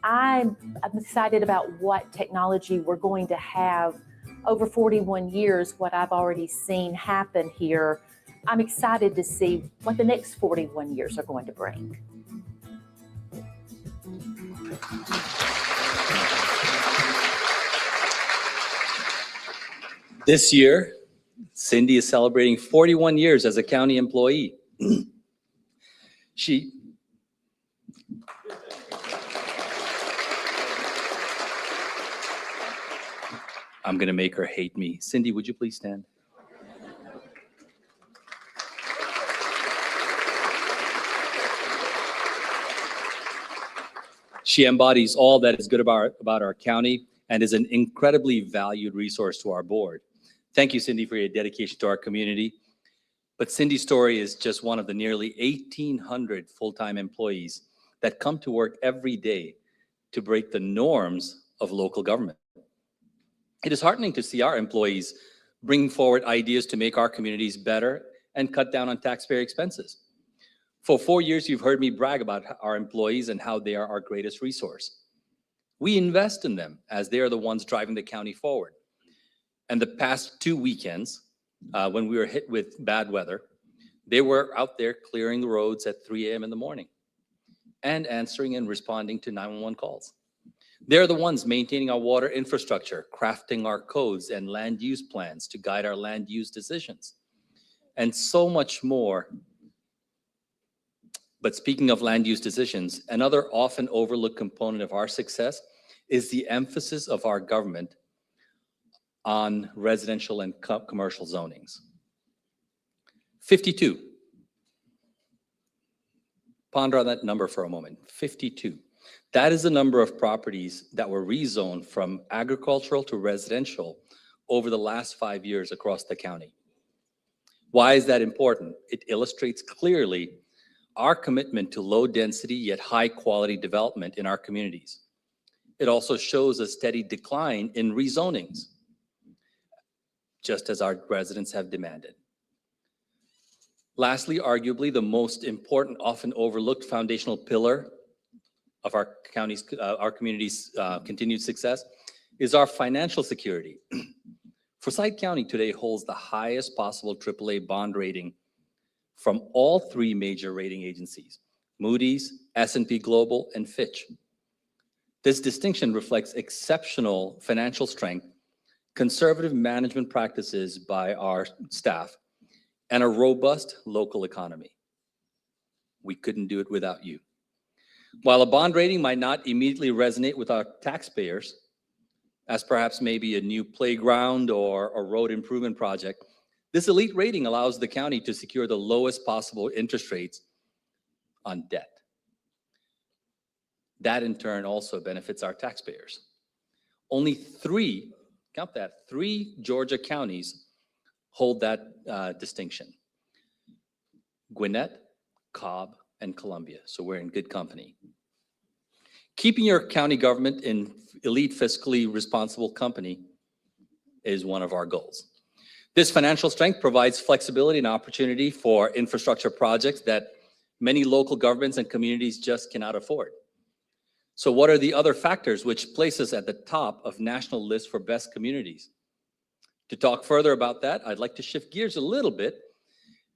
I'm excited about what technology we're going to have over 41 years, what I've already seen happen here. I'm excited to see what the next 41 years are going to bring. This year, Cindy is celebrating 41 years as a county employee. I'm going to make her hate me. Cindy, would you please stand? She embodies all that is good about our county and is an incredibly valued resource to our board. Thank you, Cindy, for your dedication to our community. But Cindy's story is just one of the nearly 1,800 full-time employees that come to work every day to break the norms of local government. It is heartening to see our employees bring forward ideas to make our communities better and cut down on taxpayer expenses. For 4 years, you've heard me brag about our employees and how they are our greatest resource. We invest in them as they are the ones driving the county forward. And the past 2 weekends, when we were hit with bad weather, They were out there clearing the roads at 3 a.m. in the morning and answering and responding to 911 calls. They're the ones maintaining our water infrastructure, crafting our codes and land use plans to guide our land use decisions, and so much more. But speaking of land use decisions, another often overlooked component of our success is the emphasis of our government on residential and commercial zonings. 52. Ponder on that number for a moment. 52. That is the number of properties that were rezoned from agricultural to residential over the last 5 years across the county. Why is that important? It illustrates clearly our commitment to low density yet high quality development in our communities. It also shows a steady decline in rezonings, just as our residents have demanded. Lastly, arguably the most important, often overlooked foundational pillar of our community's continued success is our financial security. Forsyth County today holds the highest possible AAA bond rating from all three major rating agencies, Moody's, S&P Global, and Fitch. This distinction reflects exceptional financial strength, conservative management practices by our staff, and a robust local economy. We couldn't do it without you. While a bond rating might not immediately resonate with our taxpayers, as perhaps maybe a new playground or a road improvement project, this elite rating allows the county to secure the lowest possible interest rates on debt. That in turn also benefits our taxpayers. Only 3, count that, 3 Georgia counties hold that distinction: Gwinnett, Cobb, and Columbia. So we're in good company. Keeping your county government in elite fiscally responsible company is one of our goals. This financial strength provides flexibility and opportunity for infrastructure projects that many local governments and communities just cannot afford. So what are the other factors which place us at the top of national lists for best communities? To talk further about that, I'd like to shift gears a little bit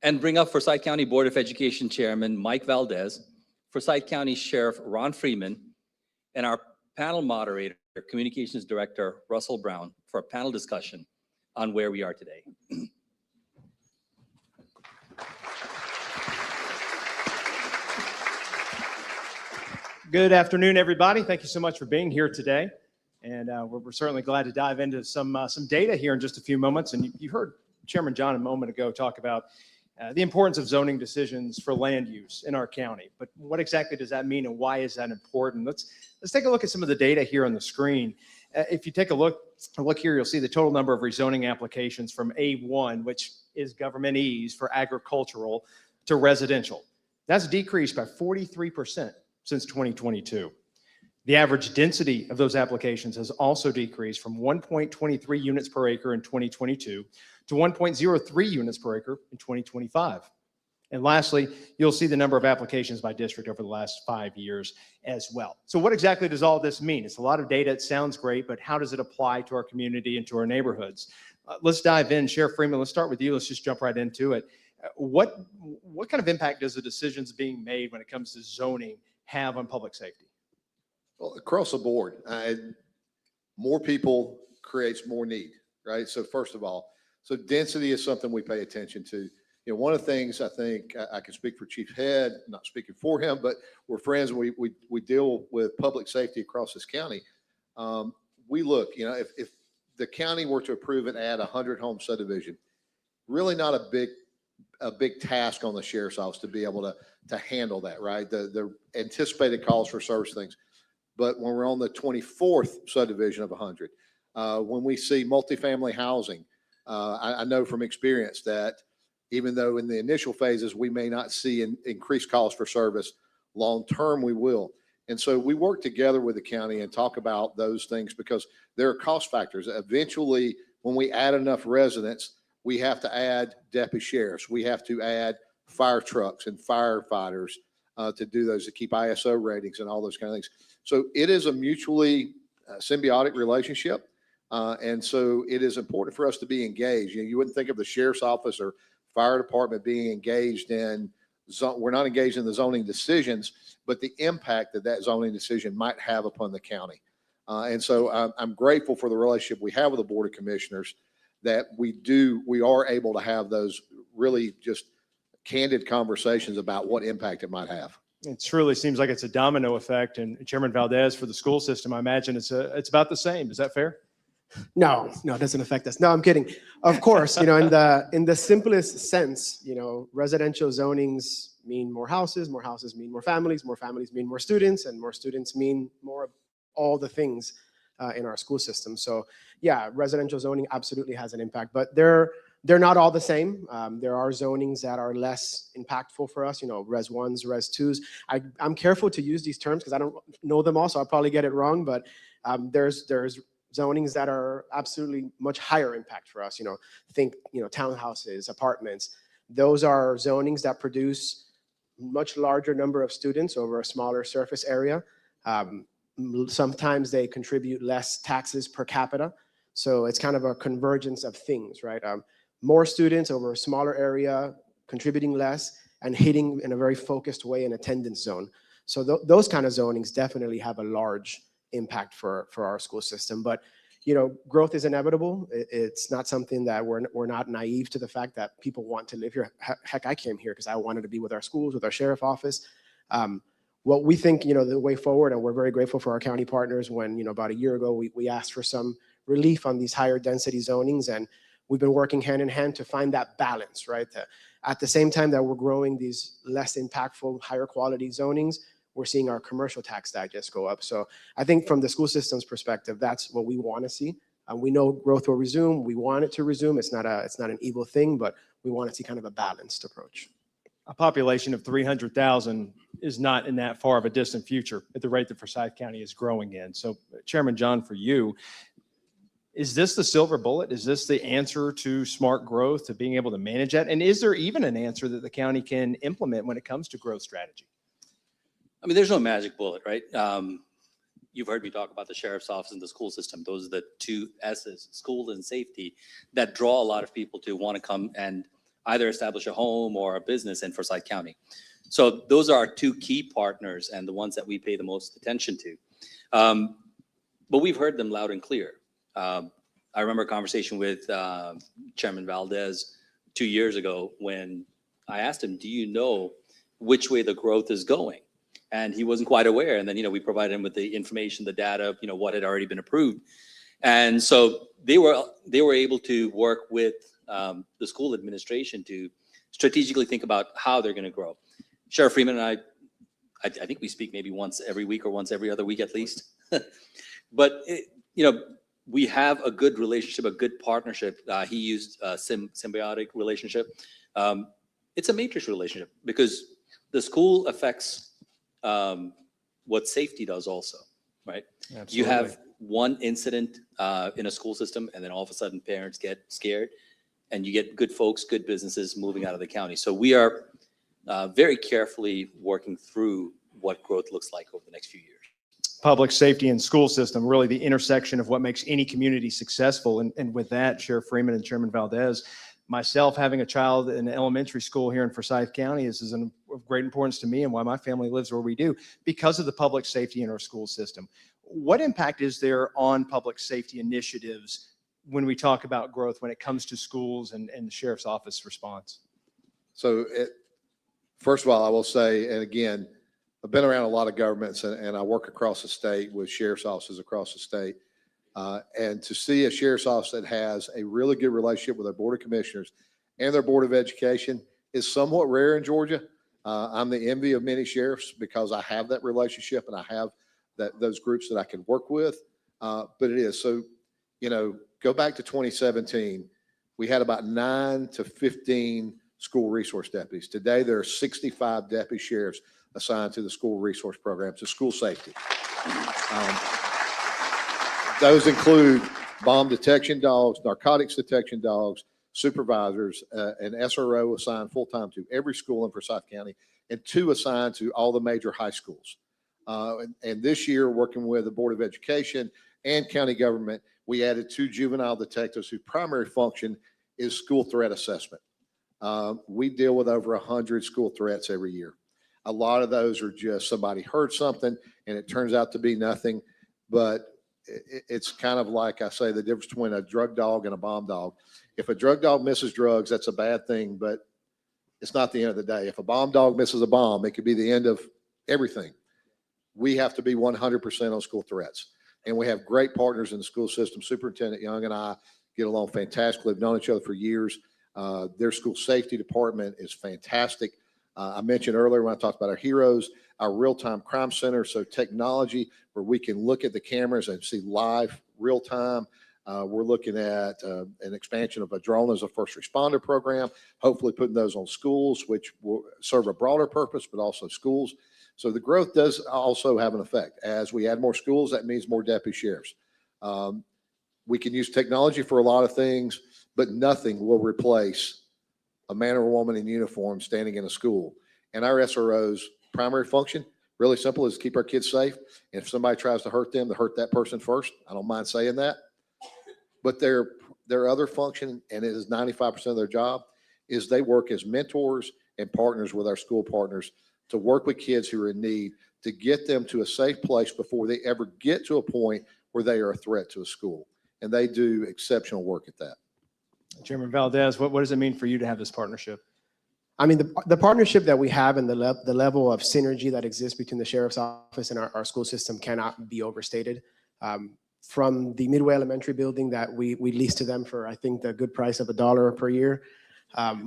and bring up Forsyth County Board of Education Chairman Mike Valdez, Forsyth County Sheriff Ron Freeman, and our panel moderator, Communications Director Russell Brown, for a panel discussion on where we are today. Good afternoon, everybody. Thank you so much for being here today. And we're certainly glad to dive into some data here in just a few moments. And you heard Chairman John a moment ago talk about the importance of zoning decisions for land use in our county. But what exactly does that mean and why is that important? Let's take a look at some of the data here on the screen. If you take a look here, you'll see the total number of rezoning applications from A1, which is government ease for agricultural, to residential. That's decreased by 43% since 2022. The average density of those applications has also decreased from 1.23 units per acre in 2022 to 1.03 units per acre in 2025. And lastly, you'll see the number of applications by district over the last 5 years as well. So what exactly does all this mean? It's a lot of data. It sounds great, but how does it apply to our community and to our neighborhoods? Let's dive in. Sheriff Freeman, let's start with you. Let's just jump right into it. What kind of impact does the decisions being made when it comes to zoning have on public safety? Well, across the board, more people creates more need, right? So first of all, so density is something we pay attention to. You know, one of the things I think I can speak for Chief Head, not speaking for him, but we're friends and we deal with public safety across this county. We look, you know, if the county were to approve and add 100 home subdivision, really not a big task on the sheriff's office to be able to handle that, right? The anticipated calls for service things. But when we're on the 24th subdivision of 100, when we see multifamily housing, I know from experience that even though in the initial phases, we may not see increased calls for service, long-term we will. And so we work together with the county and talk about those things because there are cost factors. Eventually, when we add enough residents, we have to add deputy sheriffs. We have to add fire trucks and firefighters to do those, to keep ISO ratings and all those kind of things. So it is a mutually symbiotic relationship. And so it is important for us to be engaged. You know, you wouldn't think of the sheriff's office or fire department being engaged in, we're not engaged in the zoning decisions, but the impact that that zoning decision might have upon the county. And so I'm grateful for the relationship we have with the Board of Commissioners, that we are able to have those really just candid conversations about what impact it might have. It truly seems like it's a domino effect. And Chairman Valdez, for the school system, I imagine it's about the same. Is that fair? No, it doesn't affect us. No, I'm kidding. Of course, in the simplest sense, residential zonings mean more houses mean more families mean more students, and more students mean more of all the things in our school system. So yeah, residential zoning absolutely has an impact, but they're not all the same. There are zonings that are less impactful for us, res ones, res twos. I'm careful to use these terms because I don't know them all, so I'll probably get it wrong, but there's zonings that are absolutely much higher impact for us. Think, townhouses, apartments. Those are zonings that produce much larger number of students over a smaller surface area. Sometimes they contribute less taxes per capita. So it's kind of a convergence of things, right? More students over a smaller area, contributing less and hitting in a very focused way in attendance zone. So those kind of zonings definitely have a large impact for our school system. But growth is inevitable. It's not something that we're not naive to the fact that people want to live here. Heck, I came here because I wanted to be with our schools, with our sheriff office. What we think, the way forward, and we're very grateful for our county partners when, about a year ago, we asked for some relief on these higher density zonings, and we've been working hand in hand to find that balance, right? At the same time that we're growing these less impactful, higher quality zonings, we're seeing our commercial tax digest go up. So I think from the school system's perspective, that's what we want to see. We know growth will resume. We want it to resume. It's not an evil thing, but we want to see kind of a balanced approach. A population of 300,000 is not in that far of a distant future at the rate that Forsyth County is growing in. So Chairman John, for you, is this the silver bullet? Is this the answer to smart growth, to being able to manage that? And is there even an answer that the county can implement when it comes to growth strategy? I mean, there's no magic bullet, right? You've heard me talk about the sheriff's office and the school system. Those are the two S's, school and safety, that draw a lot of people to want to come and either establish a home or a business in Forsyth County. So those are our two key partners and the ones that we pay the most attention to. But we've heard them loud and clear. I remember a conversation with Chairman Valdez 2 years ago when I asked him, do you know which way the growth is going? And he wasn't quite aware. And then, we provided him with the information, the data, what had already been approved. And so they were able to work with the school administration to strategically think about how they're going to grow. Sheriff Freeman and I think we speak maybe once every week or once every other week at least. But, we have a good relationship, a good partnership. He used a symbiotic relationship. It's a matrix relationship because the school affects what safety does also, right? Absolutely. You have one incident in a school system and then all of a sudden parents get scared and you get good folks, good businesses moving out of the county. So we are very carefully working through what growth looks like over the next few years. Public safety and school system, really the intersection of what makes any community successful. And with that, Sheriff Freeman and Chairman Valdez, myself having a child in elementary school here in Forsyth County is of great importance to me and why my family lives where we do, because of the public safety in our school system. What impact is there on public safety initiatives when we talk about growth when it comes to schools and the sheriff's office response? So first of all, I will say, and again, I've been around a lot of governments and I work across the state with sheriff's offices across the state. And to see a sheriff's office that has a really good relationship with their board of commissioners and their board of education is somewhat rare in Georgia. I'm the envy of many sheriffs because I have that relationship and I have those groups that I can work with. But it is. So, go back to 2017, we had about 9 to 15 school resource deputies. Today, there are 65 deputy sheriffs assigned to the school resource program, to school safety. Those include bomb detection dogs, narcotics detection dogs, supervisors, an SRO assigned full-time to every school in Forsyth County, and 2 assigned to all the major high schools. And this year, working with the Board of Education and county government, we added 2 juvenile detectives whose primary function is school threat assessment. We deal with over 100 school threats every year. A lot of those are just somebody heard something and it turns out to be nothing. But it's kind of like I say, the difference between a drug dog and a bomb dog. If a drug dog misses drugs, that's a bad thing, but it's not the end of the day. If a bomb dog misses a bomb, it could be the end of everything. We have to be 100% on school threats. And we have great partners in the school system. Superintendent Young and I get along fantastically. We've known each other for years. Their school safety department is fantastic. I mentioned earlier when I talked about our heroes, our real-time crime center. So technology where we can look at the cameras and see live real time. We're looking at an expansion of a drone as a first responder program, hopefully putting those on schools, which will serve a broader purpose, but also schools. So the growth does also have an effect. As we add more schools, that means more deputy sheriffs. We can use technology for a lot of things, but nothing will replace a man or a woman in uniform standing in a school. And our SRO's primary function, really simple, is to keep our kids safe. And if somebody tries to hurt them, to hurt that person first. I don't mind saying that. But their other function, and it is 95% of their job, is they work as mentors and partners with our school partners to work with kids who are in need, to get them to a safe place before they ever get to a point where they are a threat to a school. And they do exceptional work at that. Chairman Valdez, what does it mean for you to have this partnership? I mean, the partnership that we have and the level of synergy that exists between the sheriff's office and our school system cannot be overstated. From the Midway Elementary building that we lease to them for, I think, the good price of $1 per year,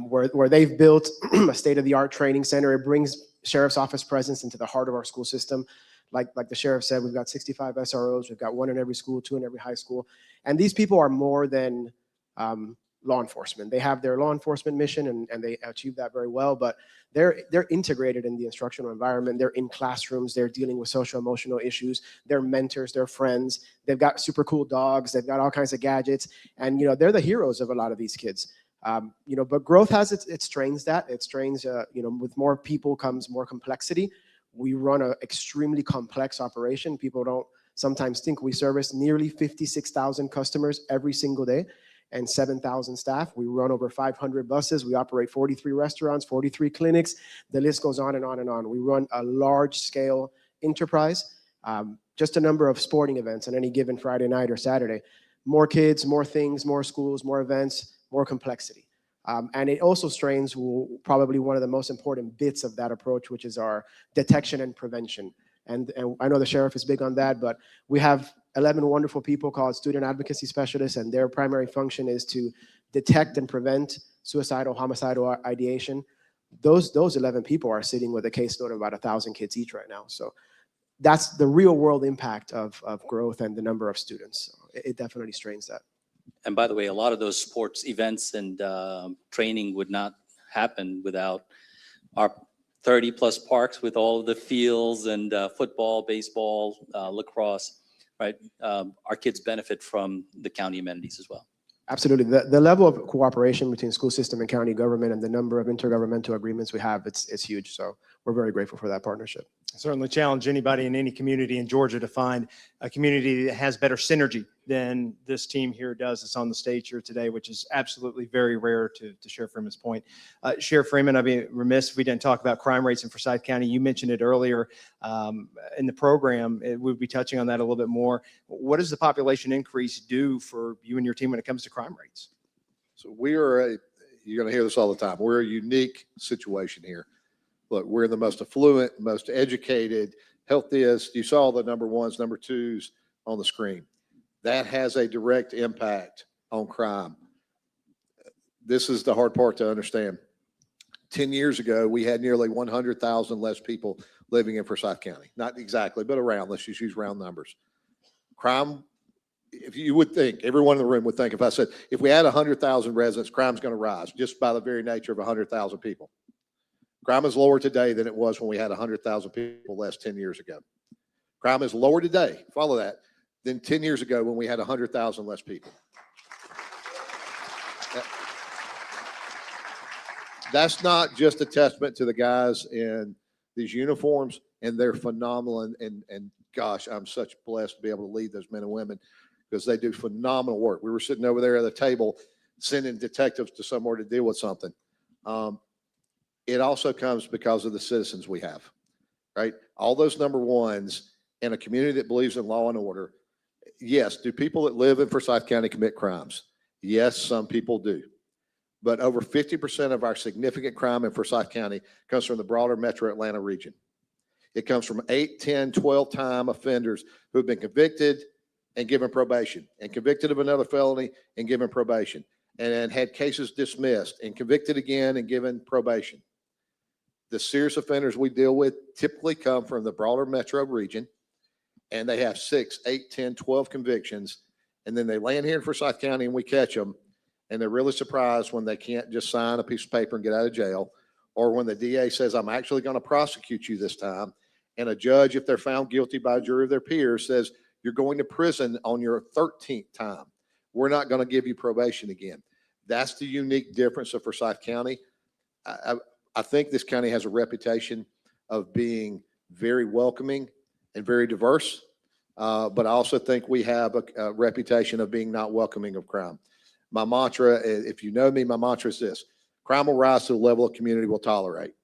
where they've built a state-of-the-art training center. It brings sheriff's office presence into the heart of our school system. Like the sheriff said, we've got 65 SROs. We've got one in every school, 2 in every high school. And these people are more than law enforcement. They have their law enforcement mission and they achieve that very well, but they're integrated in the instructional environment. They're in classrooms. They're dealing with social emotional issues. They're mentors. They're friends. They've got super cool dogs. They've got all kinds of gadgets. And, they're the heroes of a lot of these kids. But growth has its strains that. It strains, with more people comes more complexity. We run an extremely complex operation. People don't sometimes think we service nearly 56,000 customers every single day and 7,000 staff. We run over 500 buses. We operate 43 restaurants, 43 clinics. The list goes on and on and on. We run a large scale enterprise, just a number of sporting events on any given Friday night or Saturday. More kids, more things, more schools, more events, more complexity. And it also strains probably one of the most important bits of that approach, which is our detection and prevention. And I know the sheriff is big on that, but we have 11 wonderful people called student advocacy specialists, and their primary function is to detect and prevent suicidal, homicidal ideation. Those 11 people are sitting with a caseload of about 1,000 kids each right now. So that's the real world impact of growth and the number of students. So it definitely strains that. And by the way, a lot of those sports events and training would not happen without our 30+ parks with all of the fields and football, baseball, lacrosse, right? Our kids benefit from the county amenities as well. Absolutely. The level of cooperation between school system and county government and the number of intergovernmental agreements we have, it's huge. So we're very grateful for that partnership. I certainly challenge anybody in any community in Georgia to find a community that has better synergy than this team here does that's on the stage here today, which is absolutely very rare, to Sheriff Freeman's point. Sheriff Freeman, I'd be remiss if we didn't talk about crime rates in Forsyth County. You mentioned it earlier in the program. We'll be touching on that a little bit more. What does the population increase do for you and your team when it comes to crime rates? So you're going to hear this all the time. We're a unique situation here. Look, we're the most affluent, most educated, healthiest. You saw the number ones, number twos on the screen. That has a direct impact on crime. This is the hard part to understand. 10 years ago, we had nearly 100,000 less people living in Forsyth County. Not exactly, but around. Let's just use round numbers. Crime, if you would think, everyone in the room would think, if I said, if we had 100,000 residents, crime's going to rise just by the very nature of 100,000 people. Crime is lower today than it was when we had 100,000 people less 10 years ago. Crime is lower today, follow that, than 10 years ago when we had 100,000 less people. That's not just a testament to the guys in these uniforms, and they're phenomenal. And gosh, I'm such blessed to be able to lead those men and women because they do phenomenal work. We were sitting over there at the table sending detectives to somewhere to deal with something. It also comes because of the citizens we have, right? All those number ones in a community that believes in law and order. Yes, do people that live in Forsyth County commit crimes? Yes, some people do. But over 50% of our significant crime in Forsyth County comes from the broader metro Atlanta region. It comes from 8, 10, 12-time offenders who have been convicted and given probation, and convicted of another felony and given probation, and had cases dismissed and convicted again and given probation. The serious offenders we deal with typically come from the broader metro region, and they have 6, 8, 10, 12 convictions, and then they land here in Forsyth County and we catch them, and they're really surprised when they can't just sign a piece of paper and get out of jail, or when the DA says, I'm actually going to prosecute you this time, and a judge, if they're found guilty by a jury of their peers, says, you're going to prison on your 13th time. We're not going to give you probation again. That's the unique difference of Forsyth County. I think this county has a reputation of being very welcoming and very diverse, but I also think we have a reputation of being not welcoming of crime. My mantra, if you know me, my mantra is this: crime will rise to the level a community will tolerate.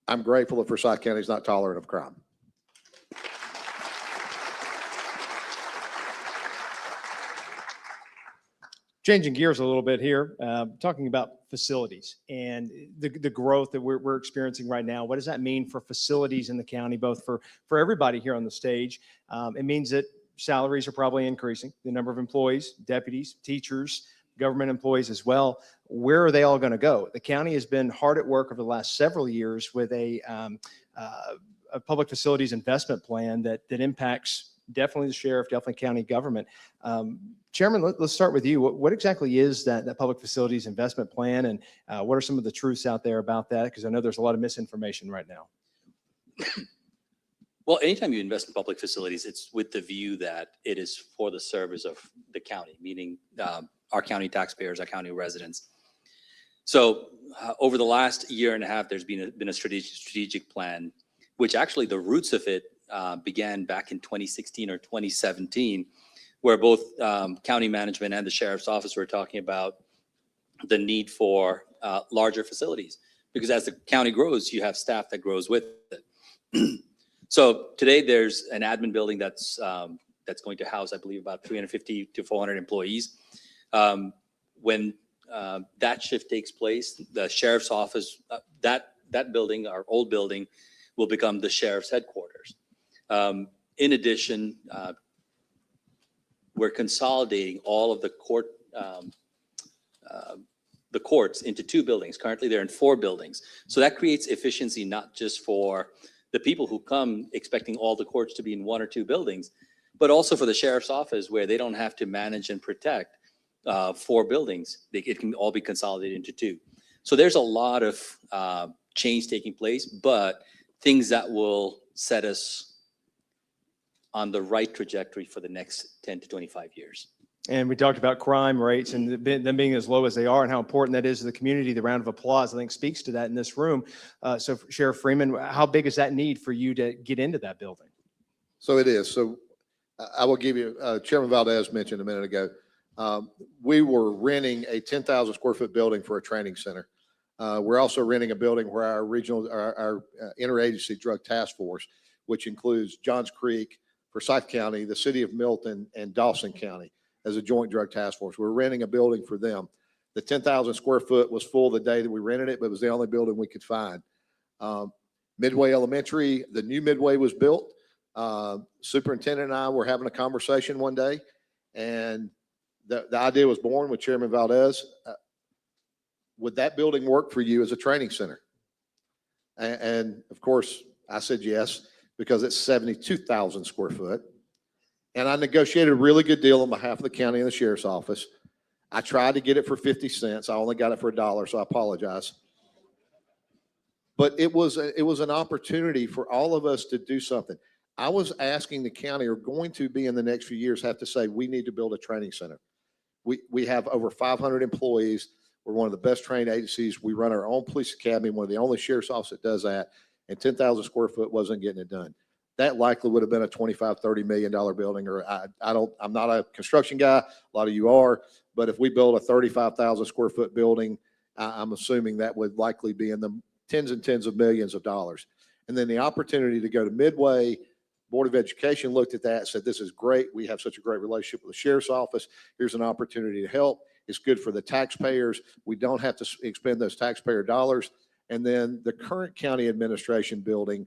I'm grateful that Forsyth County is not tolerant of crime. Changing gears a little bit here, talking about facilities and the growth that we're experiencing right now. What does that mean for facilities in the county, both for everybody here on the stage? It means that salaries are probably increasing, the number of employees, deputies, teachers, government employees as well. Where are they all going to go? The county has been hard at work over the last several years with a public facilities investment plan that impacts definitely the sheriff, definitely county government. Chairman, let's start with you. What exactly is that public facilities investment plan, and what are some of the truths out there about that? Because I know there's a lot of misinformation right now. Well, anytime you invest in public facilities, it's with the view that it is for the service of the county, meaning our county taxpayers, our county residents. So over the last year and a half, there's been a strategic plan, which actually the roots of it began back in 2016 or 2017, where both county management and the sheriff's office were talking about the need for larger facilities, because as the county grows, you have staff that grows with it. So today there's an admin building that's going to house, I believe, about 350 to 400 employees. When that shift takes place, the sheriff's office, that building, our old building, will become the sheriff's headquarters. In addition, we're consolidating all of the courts into 2 buildings. Currently, they're in 4 buildings. So that creates efficiency, not just for the people who come expecting all the courts to be in 1 or 2 buildings, but also for the sheriff's office, where they don't have to manage and protect 4 buildings. It can all be consolidated into 2. So there's a lot of change taking place, but things that will set us on the right trajectory for the next 10 to 25 years. And we talked about crime rates and them being as low as they are, and how important that is to the community. The round of applause, I think, speaks to that in this room. So Sheriff Freeman, how big is that need for you to get into that building? So it is. So I will give you, Chairman Valdez mentioned a minute ago, we were renting a 10,000 square foot building for a training center. We're also renting a building where our interagency drug task force, which includes Johns Creek, Forsyth County, the city of Milton, and Dawson County, as a joint drug task force. We're renting a building for them. The 10,000 square foot was full the day that we rented it, but it was the only building we could find. Midway Elementary, the new Midway was built. Superintendent and I were having a conversation one day, and the idea was born with Chairman Valdez. Would that building work for you as a training center? And of course, I said yes, because it's 72,000 square foot. And I negotiated a really good deal on behalf of the county and the sheriff's office. I tried to get it for 50 cents. I only got it for $1, so I apologize. But it was an opportunity for all of us to do something. I was asking the county, or going to be in the next few years, have to say, we need to build a training center. We have over 500 employees. We're one of the best trained agencies. We run our own police academy, one of the only sheriff's office that does that. And 10,000 square foot wasn't getting it done. That likely would have been a $25, $30 million building, or I'm not a construction guy. A lot of you are, but if we build a 35,000 square foot building I'm assuming that would likely be in the tens and tens of millions of dollars. And then the opportunity to go to Midway, Board of Education looked at that and said, this is great. We have such a great relationship with the sheriff's office. Here's an opportunity to help. It's good for the taxpayers. We don't have to expend those taxpayer dollars. And then the current county administration building,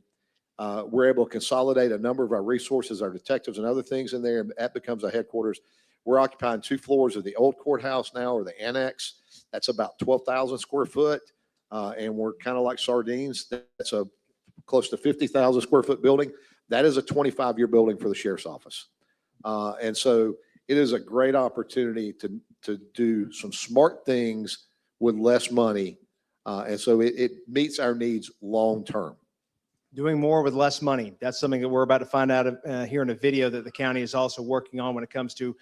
we're able to consolidate a number of our resources, our detectives and other things in there, and that becomes a headquarters. We're occupying 2 floors of the old courthouse now, or the annex. That's about 12,000 square foot. And we're kind of like sardines. That's a close to 50,000 square foot building. That is a 25-year building for the sheriff's office. And so it is a great opportunity to do some smart things with less money. And so it meets our needs long-term. Doing more with less money. That's something that we're about to find out here in a video that the county is also working on when it comes to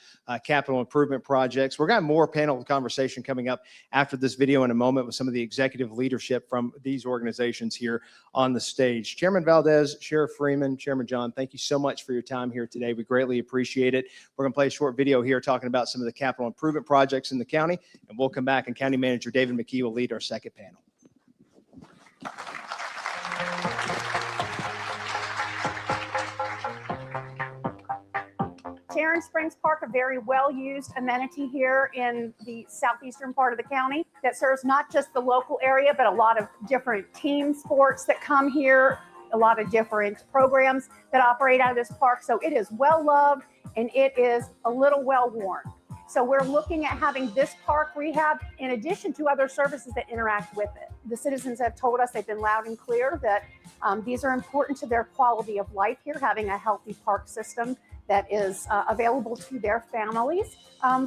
capital improvement projects. We're got more panel conversation coming up after this video in a moment with some of the executive leadership from these organizations here on the stage. Chairman Valdez, Sheriff Freeman, Chairman John, thank you so much for your time here today. We greatly appreciate it. We're going to play a short video here talking about some of the capital improvement projects in the county, and we'll come back and County Manager David McKee will lead our second panel. Sharon Springs Park, a very well-used amenity here in the southeastern part of the county that serves not just the local area, but a lot of different team sports that come here, a lot of different programs that operate out of this park. So it is well-loved and it is a little well-worn. So we're looking at having this park rehab in addition to other services that interact with it. The citizens have told us, they've been loud and clear, that these are important to their quality of life here, having a healthy park system that is available to their families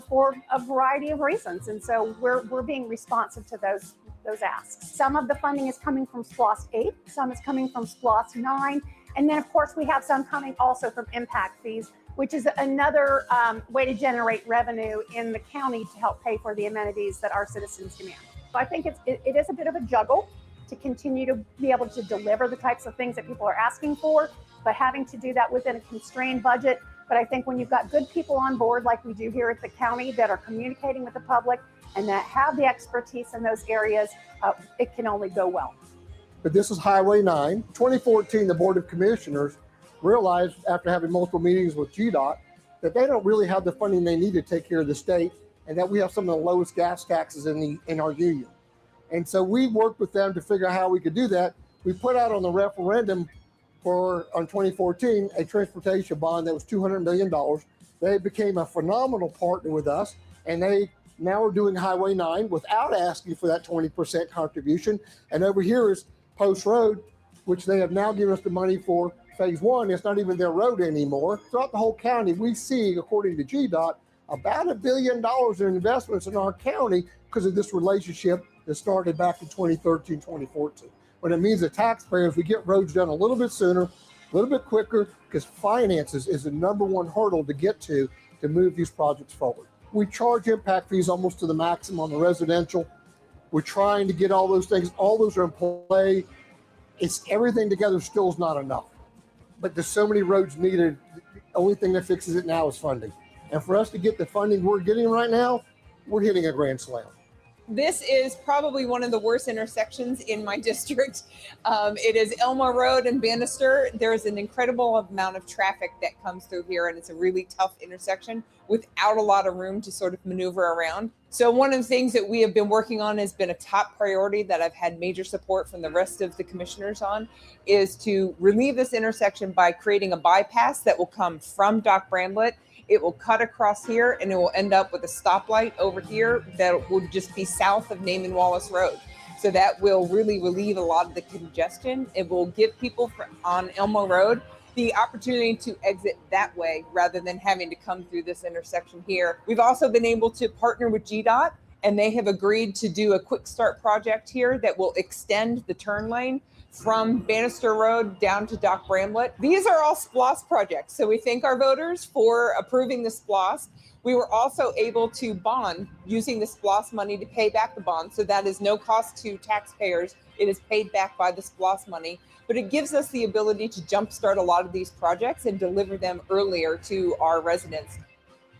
for a variety of reasons. And so we're being responsive to those asks. Some of the funding is coming from SPLOST 8, some is coming from SPLOST 9, and then of course we have some coming also from impact fees, which is another way to generate revenue in the county to help pay for the amenities that our citizens demand. So I think it is a bit of a juggle to continue to be able to deliver the types of things that people are asking for, but having to do that within a constrained budget. But I think when you've got good people on board, like we do here at the county, that are communicating with the public and that have the expertise in those areas, it can only go well. But this is Highway 9. 2014, the Board of Commissioners realized after having multiple meetings with GDOT that they don't really have the funding they need to take care of the state, and that we have some of the lowest gas taxes in our union. And so we worked with them to figure out how we could do that. We put out on the referendum on 2014 a transportation bond that was $200 million. They became a phenomenal partner with us, and they now are doing Highway 9 without asking for that 20% contribution. And over here is Post Road, which they have now given us the money for phase 1. It's not even their road anymore. Throughout the whole county, we see, according to GDOT, about $1 billion in investments in our county because of this relationship that started back in 2013, 2014. But it means the taxpayers, we get roads done a little bit sooner, a little bit quicker, because finances is the #1 hurdle to get to move these projects forward. We charge impact fees almost to the maximum on the residential. We're trying to get all those things. All those are in play. It's everything together still is not enough. But there's so many roads needed. The only thing that fixes it now is funding. And for us to get the funding we're getting right now, we're hitting a grand slam. This is probably one of the worst intersections in my district. It is Elma Road and Bannister. There is an incredible amount of traffic that comes through here, and it's a really tough intersection without a lot of room to sort of maneuver around. So one of the things that we have been working on has been a top priority that I've had major support from the rest of the commissioners on, is to relieve this intersection by creating a bypass that will come from Doc Bramlett. It will cut across here and it will end up with a stoplight over here that will just be south of Naaman Wallace Road. So that will really relieve a lot of the congestion. It will give people on Elmo Road the opportunity to exit that way rather than having to come through this intersection here. We've also been able to partner with GDOT, and they have agreed to do a quick start project here that will extend the turn lane from Bannister Road down to Doc Bramlett. These are all SPLOST projects, so we thank our voters for approving the SPLOST. We were also able to bond using the SPLOST money to pay back the bond, so that is no cost to taxpayers. It is paid back by the SPLOST money, but it gives us the ability to jumpstart a lot of these projects and deliver them earlier to our residents.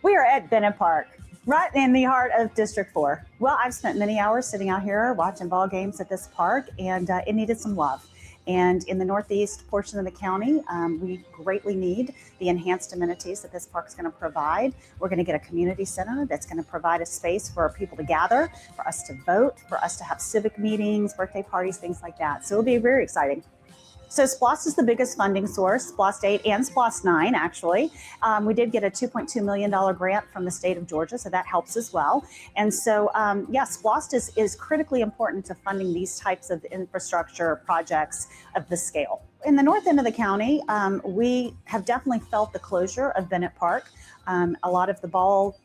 We are at Bennett Park. Right in the heart of District 4. Well, I've spent many hours sitting out here watching ball games at this park, and it needed some love. And in the northeast portion of the county, we greatly need the enhanced amenities that this park is going to provide. We're going to get a community center that's going to provide a space for people to gather, for us to vote, for us to have civic meetings, birthday parties, things like that. So it'll be very exciting. So SPLOST is the biggest funding source, SPLOST 8 and SPLOST 9, actually. We did get a $2.2 million grant from the state of Georgia, so that helps as well. And so, yeah, SPLOST is critically important to funding these types of infrastructure projects of this scale. In the north end of the county, we have definitely felt the closure of Bennett Park. A lot of the ball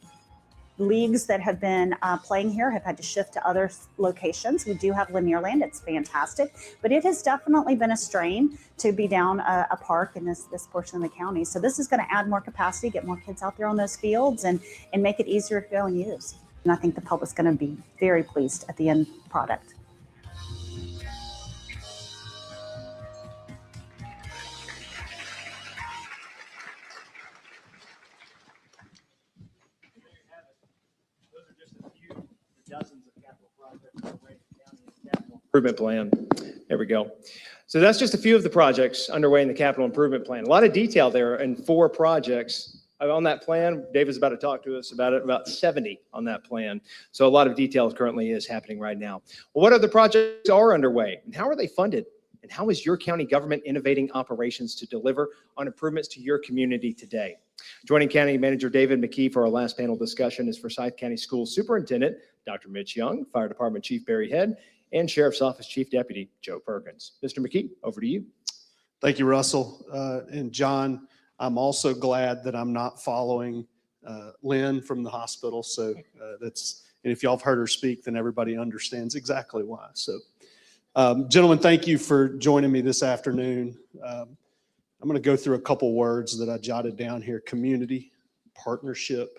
leagues that have been playing here have had to shift to other locations. We do have Lanier Land, it's fantastic, but it has definitely been a strain to be down a park in this portion of the county. So this is going to add more capacity, get more kids out there on those fields, and make it easier to go and use. And I think the public's going to be very pleased at the end product. Dozens of capital projects underway in the county's capital improvement plan. There we go. So that's just a few of the projects underway in the capital improvement plan. A lot of detail there in 4 projects on that plan. David's about to talk to us about it, about 70 on that plan. So a lot of detail currently is happening right now. Well, what other projects are underway and how are they funded? And how is your county government innovating operations to deliver on improvements to your community today? Joining County Manager David McKee for our last panel discussion is Forsyth County School Superintendent Dr. Mitch Young, Fire Department Chief Barry Head, and Sheriff's Office Chief Deputy Joe Perkins. Mr. McKee, over to you. Thank you, Russell. And John, I'm also glad that I'm not following Lynn from the hospital. So and if y'all have heard her speak, then everybody understands exactly why. So gentlemen, thank you for joining me this afternoon. I'm going to go through a couple words that I jotted down here: community, partnership,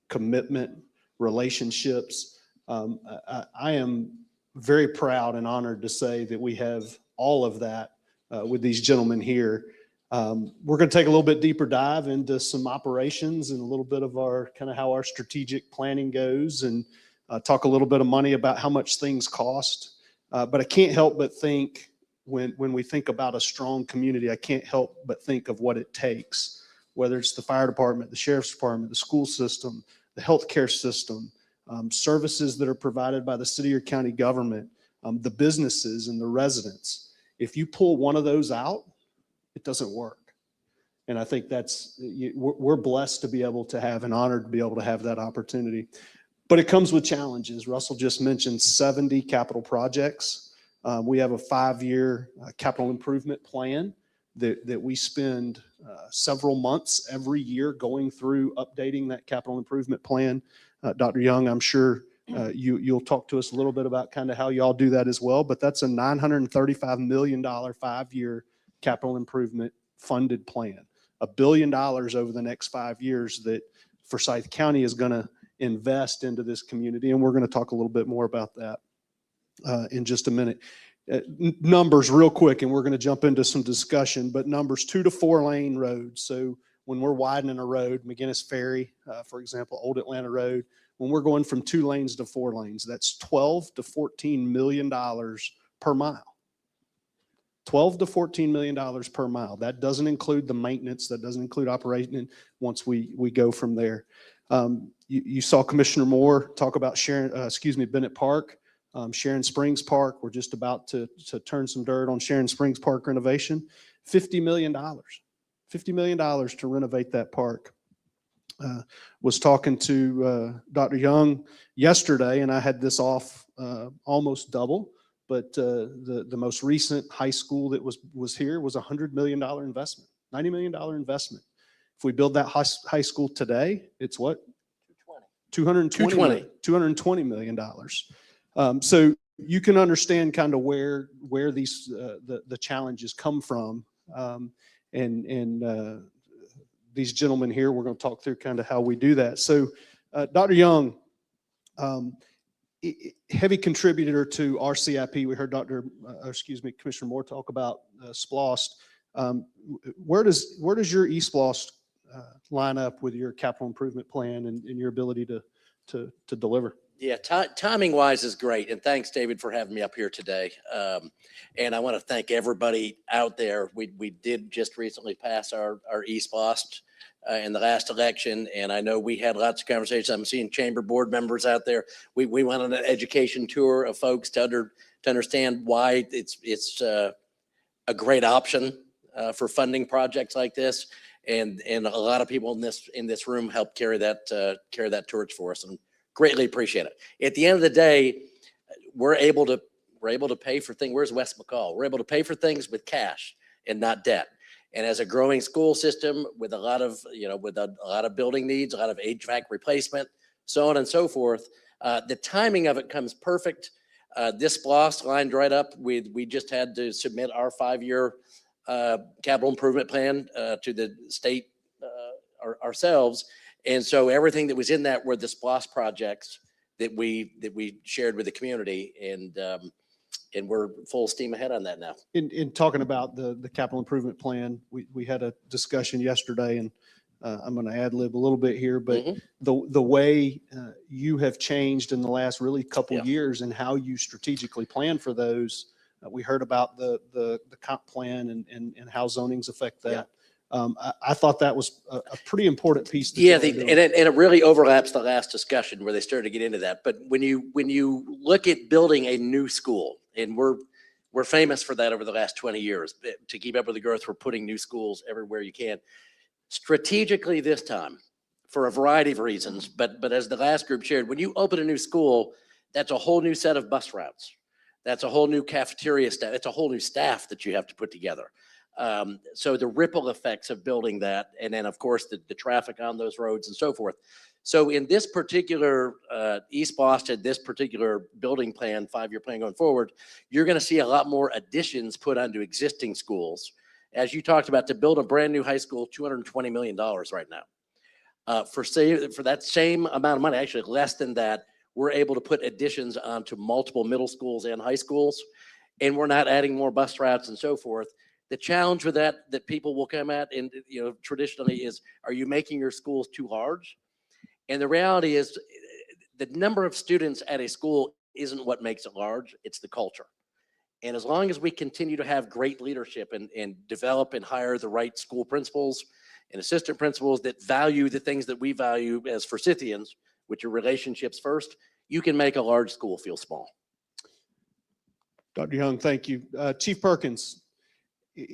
commitment, relationships. I am very proud and honored to say that we have all of that with these gentlemen here. We're going to take a little bit deeper dive into some operations and a little bit of our kind of how our strategic planning goes, and talk a little bit of money about how much things cost. But I can't help but think when we think about a strong community, I can't help but think of what it takes, whether it's the fire department, the sheriff's department, the school system, the healthcare system, services that are provided by the city or county government, the businesses and the residents. If you pull one of those out, it doesn't work. And I think we're blessed to be able to have, and honored to be able to have that opportunity. But it comes with challenges. Russell just mentioned 70 capital projects. We have a 5-year capital improvement plan that we spend several months every year going through updating that capital improvement plan. Dr. Young, I'm sure you'll talk to us a little bit about kind of how y'all do that as well, but that's a $935 million 5-year capital improvement funded plan. $1 billion over the next 5 years that Forsyth County is going to invest into this community. And we're going to talk a little bit more about that in just a minute. Numbers real quick, and we're going to jump into some discussion, but numbers: 2 to 4 lane roads. So when we're widening a road, McGinnis Ferry, for example, Old Atlanta Road, when we're going from 2 lanes to 4 lanes, that's $12 to $14 million per mile. $12 to $14 million per mile. That doesn't include the maintenance. That doesn't include operating once we go from there. You saw Commissioner Moore talk about Bennett Park, Sharon Springs Park. We're just about to turn some dirt on Sharon Springs Park renovation. $50 million. $50 million to renovate that park. Was talking to Dr. Young yesterday, and I had this off almost double. But the most recent high school that was here was a $100 million investment, $90 million investment. If we build that high school today, it's what? $220 million. So you can understand kind of where these the challenges come from, and these gentlemen here, we're going to talk through kind of how we do that. So, Dr. Young, heavy contributor to our CIP. We heard Commissioner Moore talk about SPLOST. Where does your eSPLOST line up with your capital improvement plan and your ability to deliver. Yeah, timing wise is great. And thanks, David, for having me up here today. And I want to thank everybody out there. We did just recently pass our East Lost in the last election. And I know we had lots of conversations. I'm seeing chamber board members out there. We went on an education tour of folks to understand why it's a great option for funding projects like this. And a lot of people in this room helped carry that torch for us. And greatly appreciate it. At the end of the day, we're able to pay for things. Where's Wes McCall? We're able to pay for things with cash and not debt. And as a growing school system with a lot of building needs, a lot of HVAC replacement, so on and so forth, the timing of it comes perfect. This SPLOST lined right up with, we just had to submit our 5-year capital improvement plan to the state ourselves. And so everything that was in that were the SPLOST projects that we shared with the community, and we're full steam ahead on that now. In talking about the capital improvement plan, we had a discussion yesterday, and I'm going to ad lib a little bit here, but the way you have changed in the last really couple years and how you strategically plan for those, we heard about the comp plan and how zonings affect that. I thought that was a pretty important piece. Yeah, and it really overlaps the last discussion where they started to get into that. But when you look at building a new school, and we're famous for that over the last 20 years, to keep up with the growth, we're putting new schools everywhere you can. Strategically this time, for a variety of reasons, but as the last group shared, when you open a new school, that's a whole new set of bus routes. That's a whole new cafeteria staff. It's a whole new staff that you have to put together. So the ripple effects of building that, and then of course the traffic on those roads and so forth. So in this particular East Boston, this particular building plan, 5-year plan going forward, you're going to see a lot more additions put onto existing schools. As you talked about, to build a brand new high school, $220 million right now. For that same amount of money, actually less than that, we're able to put additions onto multiple middle schools and high schools, and we're not adding more bus routes and so forth. The challenge with that people will come at, and traditionally, is, are you making your schools too large? And the reality is, the number of students at a school isn't what makes it large, it's the culture. And as long as we continue to have great leadership and develop and hire the right school principals and assistant principals that value the things that we value as Forsythians, which are relationships first, you can make a large school feel small. Dr. Young, thank you. Chief Perkins,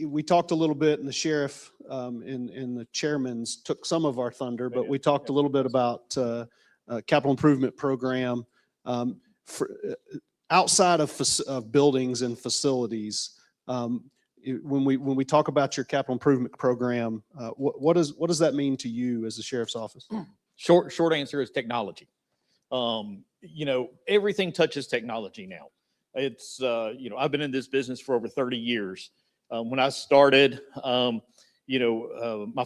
we talked a little bit, and the sheriff and the chairmans took some of our thunder, but we talked a little bit about capital improvement program. Outside of buildings and facilities, when we talk about your capital improvement program, what does that mean to you as the sheriff's office? Short answer is technology. Everything touches technology now. It's I've been in this business for over 30 years. When I started, my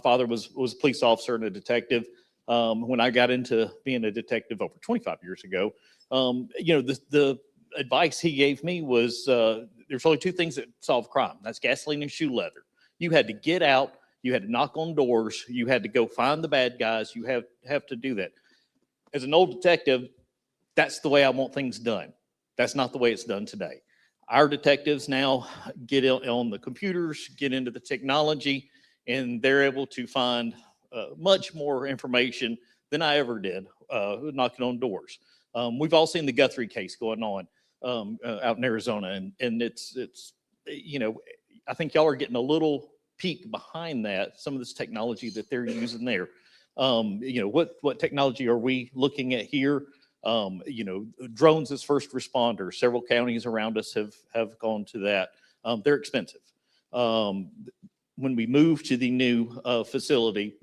father was a police officer and a detective. When I got into being a detective over 25 years ago, the advice he gave me was there's only 2 things that solve crime. That's gasoline and shoe leather. You had to get out, you had to knock on doors, you had to go find the bad guys, you have to do that. As an old detective, that's the way I want things done. That's not the way it's done today. Our detectives now get on the computers, get into the technology, and they're able to find much more information than I ever did knocking on doors. We've all seen the Guthrie case going on out in Arizona, and it's I think y'all are getting a little peek behind that, some of this technology that they're using there. What technology are we looking at here? Drones as first responders. Several counties around us have gone to that. They're expensive. When we move to the new facility,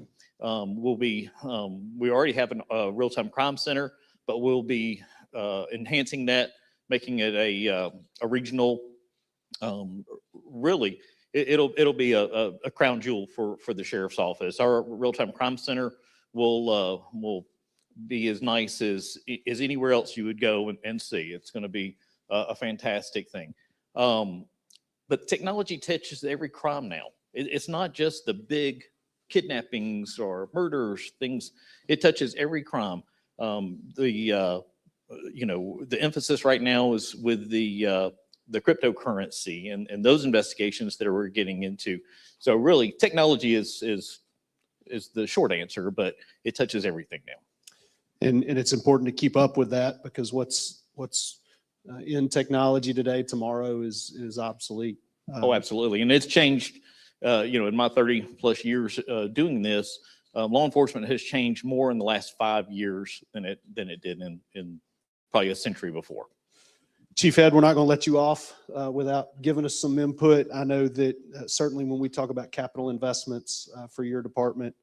we already have a real-time crime center, but we'll be enhancing that, making it a regional. Really, it'll be a crown jewel for the sheriff's office. Our real-time crime center will be as nice as anywhere else you would go and see. It's going to be a fantastic thing. But technology touches every crime now. It's not just the big kidnappings or murders, things. It touches every crime. The emphasis right now is with the cryptocurrency and those investigations that we're getting into. So really, technology is the short answer, but it touches everything now. And it's important to keep up with that, because what's in technology today, tomorrow is obsolete. Oh, absolutely. And it's changed, in my 30 plus years doing this, law enforcement has changed more in the last 5 years than it did in probably a century before. Chief Ed, we're not going to let you off without giving us some input. I know that certainly when we talk about capital investments for your department,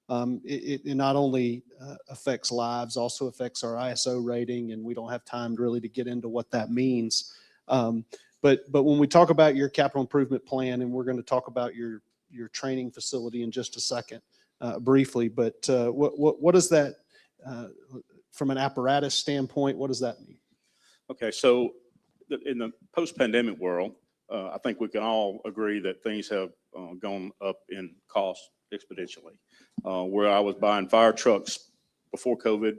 it not only affects lives, also affects our ISO rating, and we don't have time really to get into what that means. But when we talk about your capital improvement plan, and we're going to talk about your training facility in just a second, briefly, but what does that, from an apparatus standpoint, what does that mean? Okay, so in the post-pandemic world, I think we can all agree that things have gone up in cost exponentially. Where I was buying fire trucks before COVID,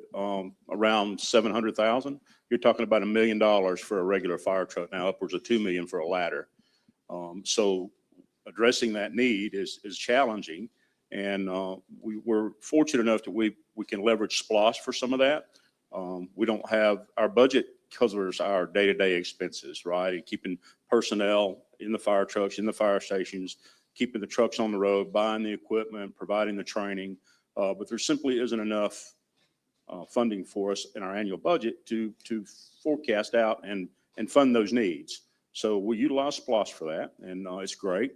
around $700,000, you're talking about $1 million for a regular fire truck now, upwards of $2 million for a ladder. So addressing that need is challenging, and we're fortunate enough that we can leverage SPLOST for some of that. We don't have our budget covers our day-to-day expenses, right? And keeping personnel in the fire trucks, in the fire stations, keeping the trucks on the road, buying the equipment, providing the training. But there simply isn't enough funding for us in our annual budget to forecast out and fund those needs. So we utilize SPLOST for that, and it's great.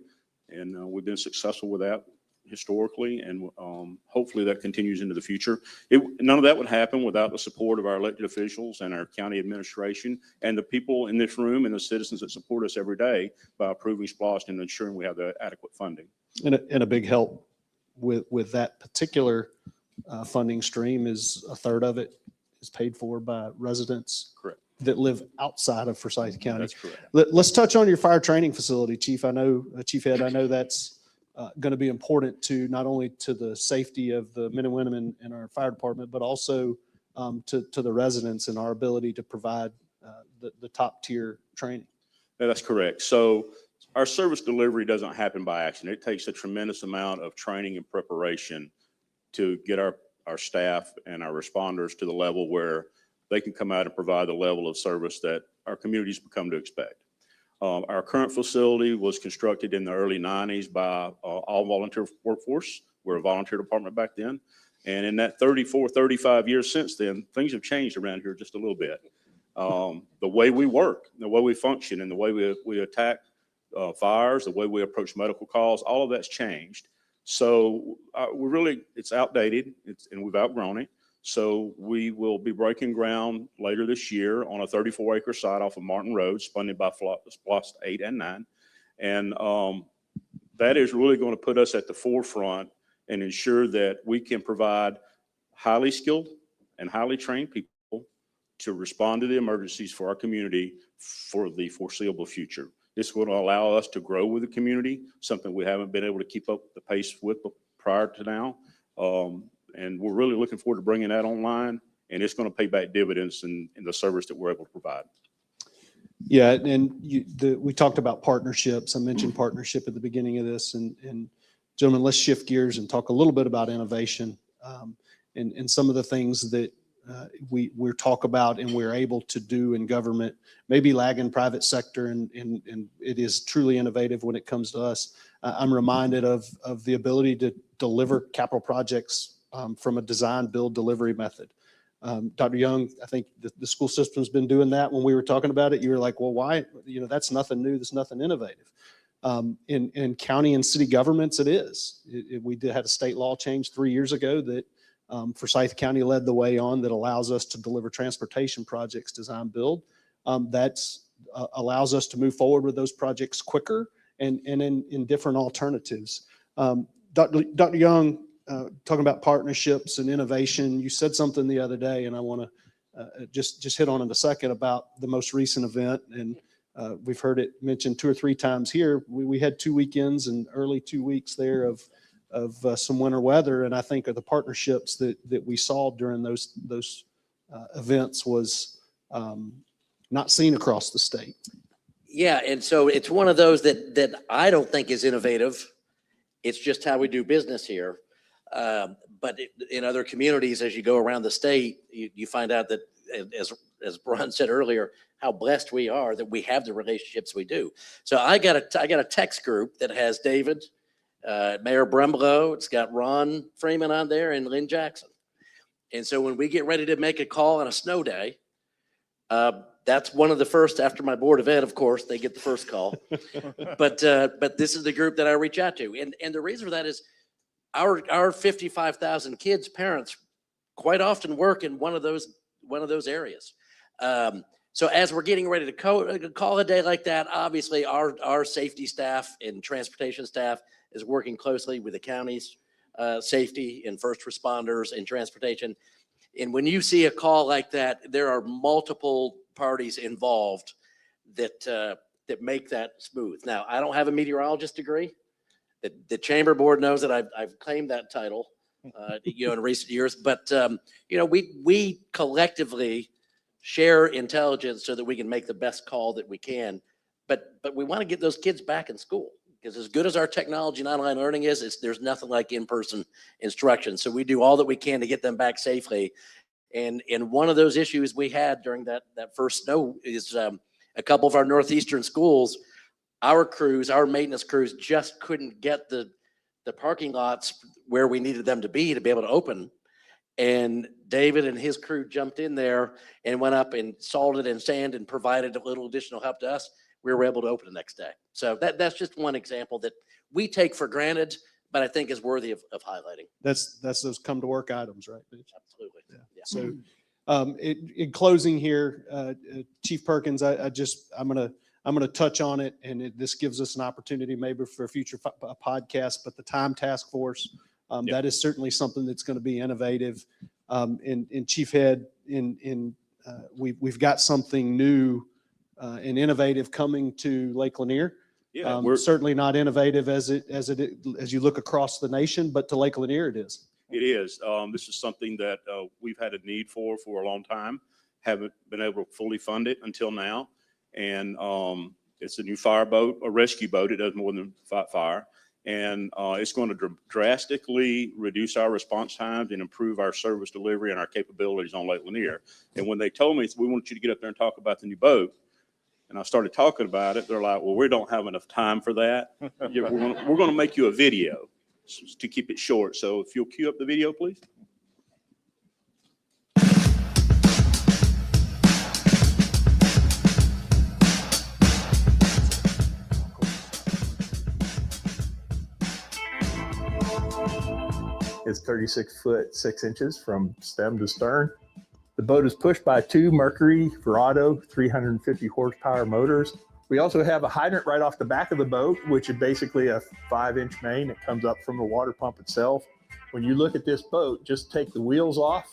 And we've been successful with that historically, and hopefully that continues into the future. None of that would happen without the support of our elected officials and our county administration and the people in this room and the citizens that support us every day by approving SPLOST and ensuring we have the adequate funding. And a big help with that particular funding stream is a third of it is paid for by residents. Correct. That live outside of Forsyth County. That's correct. Let's touch on your fire training facility, Chief. I know, Chief Ed, I know that's going to be important to not only to the safety of the men and women in our fire department, but also to the residents and our ability to provide the top tier training. Yeah, that's correct. So our service delivery doesn't happen by accident. It takes a tremendous amount of training and preparation to get our staff and our responders to the level where they can come out and provide the level of service that our communities become to expect. Our current facility was constructed in the early 90s by all volunteer workforce. We're a volunteer department back then. And in that 35 years since then, things have changed around here just a little bit. The way we work, the way we function, and the way we attack fires, the way we approach medical calls, all of that's changed. So it's outdated, and we've outgrown it. So we will be breaking ground later this year on a 34-acre site off of Martin Road, funded by SPLOST 8 and 9. And that is really going to put us at the forefront and ensure that we can provide highly skilled and highly trained people to respond to the emergencies for our community for the foreseeable future. This will allow us to grow with the community, something we haven't been able to keep up the pace with prior to now. And we're really looking forward to bringing that online, and it's going to pay back dividends in the service that we're able to provide. Yeah, and we talked about partnerships. I mentioned partnership at the beginning of this, and gentlemen, let's shift gears and talk a little bit about innovation and some of the things that we talk about and we're able to do in government, maybe lag in private sector, and it is truly innovative when it comes to us. I'm reminded of the ability to deliver capital projects from a design, build, delivery method. Dr. Young, I think the school system's been doing that. When we were talking about it, you were like, well, why? That's nothing new. That's nothing innovative. In county and city governments, it is. We had a state law change 3 years ago that Forsyth County led the way on, that allows us to deliver transportation projects, design, build. That's allows us to move forward with those projects quicker and in different alternatives. Dr. Young, talking about partnerships and innovation, you said something the other day, and I want to just hit on it a second about the most recent event. And we've heard it mentioned 2 or 3 times here. We had 2 weekends and early 2 weeks there of some winter weather, and I think of the partnerships that we saw during those events was not seen across the state. Yeah, and so it's one of those that I don't think is innovative. It's just how we do business here. But in other communities, as you go around the state, you find out that, as Brian said earlier, how blessed we are that we have the relationships we do. So I got a text group that has David, Mayor Bremblow, it's got Ron Freeman on there, and Lynn Jackson. And so when we get ready to make a call on a snow day, that's one of the first, after my Board of Ed, of course, they get the first call. But this is the group that I reach out to. And the reason for that is our 55,000 kids' parents quite often work in one of those areas. So as we're getting ready to call a day like that, obviously our safety staff and transportation staff is working closely with the county's safety and first responders and transportation. And when you see a call like that, there are multiple parties involved that make that smooth. Now, I don't have a meteorologist degree. The chamber board knows that I've claimed that title, in recent years. But we collectively share intelligence so that we can make the best call that we can. But we want to get those kids back in school, because as good as our technology and online learning is, there's nothing like in-person instruction. So we do all that we can to get them back safely. And one of those issues we had during that first snow is a couple of our northeastern schools, our maintenance crews just couldn't get the parking lots where we needed them to be able to open. And David and his crew jumped in there and went up and salted and sanded and provided a little additional help to us. We were able to open the next day. So that's just one example that we take for granted, but I think is worthy of highlighting. That's those come to work items, right? Absolutely. Yeah. Yeah. So in closing here, Chief Perkins, I'm gonna touch on it, and this gives us an opportunity maybe for a future podcast, but the time task force, that is certainly something that's going to be innovative. In Chief Head, we've got something new and innovative coming to Lake Lanier. Yeah, We're certainly not innovative as you look across the nation, but to Lake Lanier it is. It is. This is something that we've had a need for a long time. Haven't been able to fully fund it until now. And it's a new fire boat, a rescue boat. It does more than fight fire. And it's going to drastically reduce our response times and improve our service delivery and our capabilities on Lake Lanier. And when they told me, we want you to get up there and talk about the new boat, and I started talking about it, they're like, well, we don't have enough time for that. We're going to make you a video to keep it short. So if you'll cue up the video, please. It's 36 foot 6 inches from stem to stern. The boat is pushed by two Mercury Verado 350 horsepower motors. We also have a hydrant right off the back of the boat, which is basically a 5-inch main that comes up from the water pump itself. When you look at this boat, just take the wheels off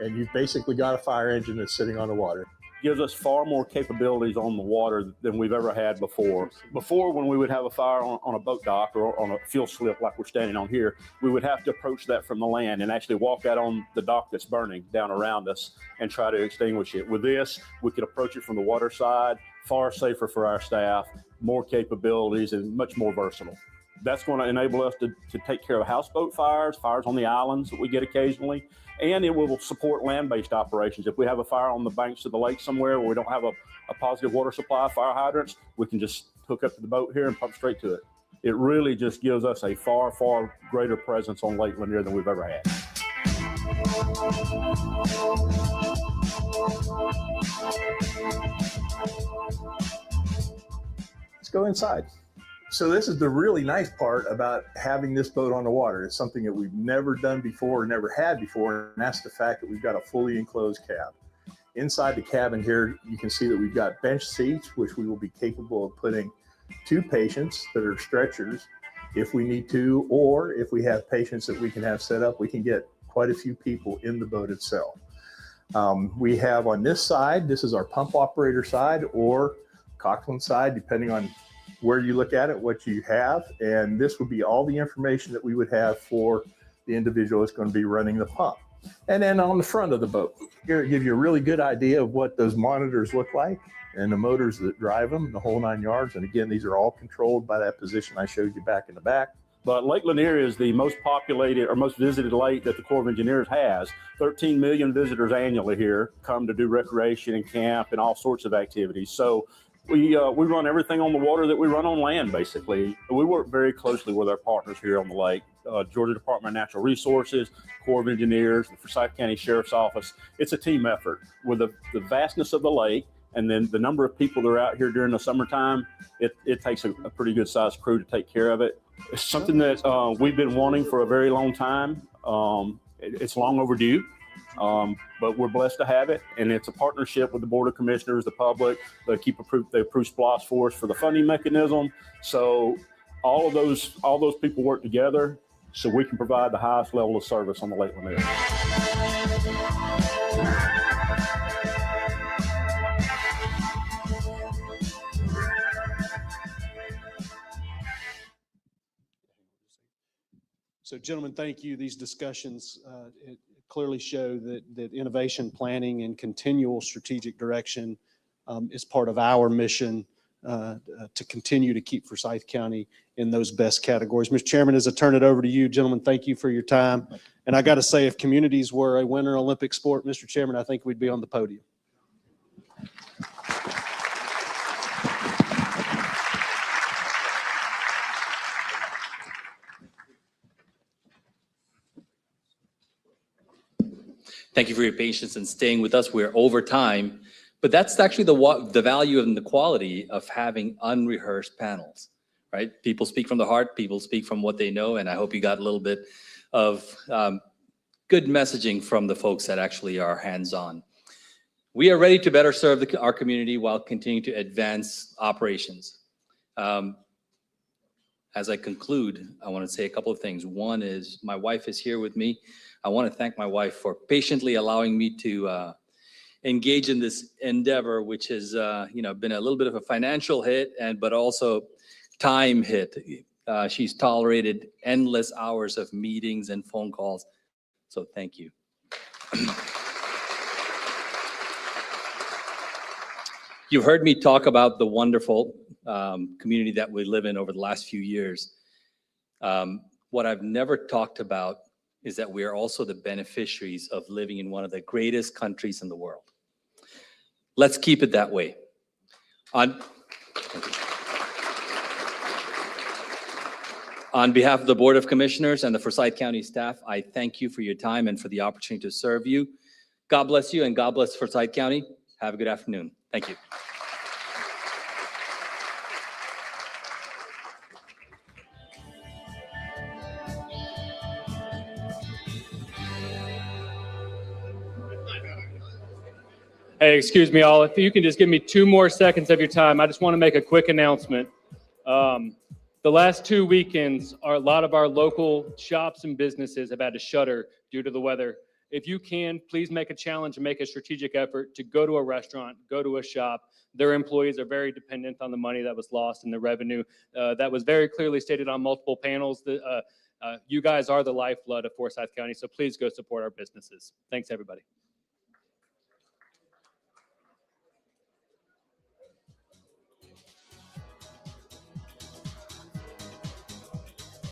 and you've basically got a fire engine that's sitting on the water. Gives us far more capabilities on the water than we've ever had before. Before, when we would have a fire on a boat dock or on a fuel slip like we're standing on here, we would have to approach that from the land and actually walk out on the dock that's burning down around us and try to extinguish it. With this, we could approach it from the water side, far safer for our staff, more capabilities, and much more versatile. That's going to enable us to take care of houseboat fires on the islands that we get occasionally, and it will support land-based operations. If we have a fire on the banks of the lake somewhere where we don't have a positive water supply, fire hydrants, we can just hook up to the boat here and pump straight to it. It really just gives us a far, far greater presence on Lake Lanier than we've ever had. Let's go inside. So this is the really nice part about having this boat on the water. It's something that we've never done before, never had before, and that's the fact that we've got a fully enclosed cab. Inside the cabin here, you can see that we've got bench seats, which we will be capable of putting 2 patients that are stretchers if we need to, or if we have patients that we can have set up, we can get quite a few people in the boat itself. We have on this side, this is our pump operator side or Coxswain side, depending on where you look at it, what you have, and this would be all the information that we would have for the individual that's going to be running the pump. And then on the front of the boat, here, give you a really good idea of what those monitors look like and the motors that drive them, the whole 9 yards. And again, these are all controlled by that position I showed you back in the back. But Lake Lanier is the most populated or most visited lake that the Corps of Engineers has. 13 million visitors annually here come to do recreation and camp and all sorts of activities. So we run everything on the water that we run on land, basically. We work very closely with our partners here on the lake, Georgia Department of Natural Resources, Corps of Engineers, the Forsyth County Sheriff's Office. It's a team effort. With the vastness of the lake and then the number of people that are out here during the summertime, it takes a pretty good sized crew to take care of it. It's something that we've been wanting for a very long time. It's long overdue, but we're blessed to have it. And it's a partnership with the Board of Commissioners, the public. They approve SPLOST for us for the funding mechanism. So all those people work together so we can provide the highest level of service on the Lake Lanier. So gentlemen, thank you. These discussions it clearly show that innovation planning and continual strategic direction is part of our mission to continue to keep Forsyth County in those best categories. Mr. Chairman, as I turn it over to you, gentlemen, thank you for your time. And I got to say, if communities were a Winter Olympic sport, Mr. Chairman, I think we'd be on the podium. Thank you for your patience and staying with us. We're over time, but that's actually the value and the quality of having unrehearsed panels, right? People speak from the heart, people speak from what they know, and I hope you got a little bit of good messaging from the folks that actually are hands-on. We are ready to better serve our community while continuing to advance operations. As I conclude, I want to say a couple of things. One is my wife is here with me. I want to thank my wife for patiently allowing me to engage in this endeavor, which has been a little bit of a financial hit, but also time hit. She's tolerated endless hours of meetings and phone calls. So thank you. You've heard me talk about the wonderful community that we live in over the last few years. What I've never talked about is that we are also the beneficiaries of living in one of the greatest countries in the world. Let's keep it that way. On behalf of the Board of Commissioners and the Forsyth County staff, I thank you for your time and for the opportunity to serve you. God bless you and God bless Forsyth County. Have a good afternoon. Thank you. Hey, excuse me all, if you can just give me 2 more seconds of your time, I just want to make a quick announcement. The last 2 weekends, a lot of our local shops and businesses have had to shutter due to the weather. If you can, please make a challenge and make a strategic effort to go to a restaurant, go to a shop. Their employees are very dependent on the money that was lost and the revenue. That was very clearly stated on multiple panels. You guys are the lifeblood of Forsyth County, so please go support our businesses. Thanks, everybody.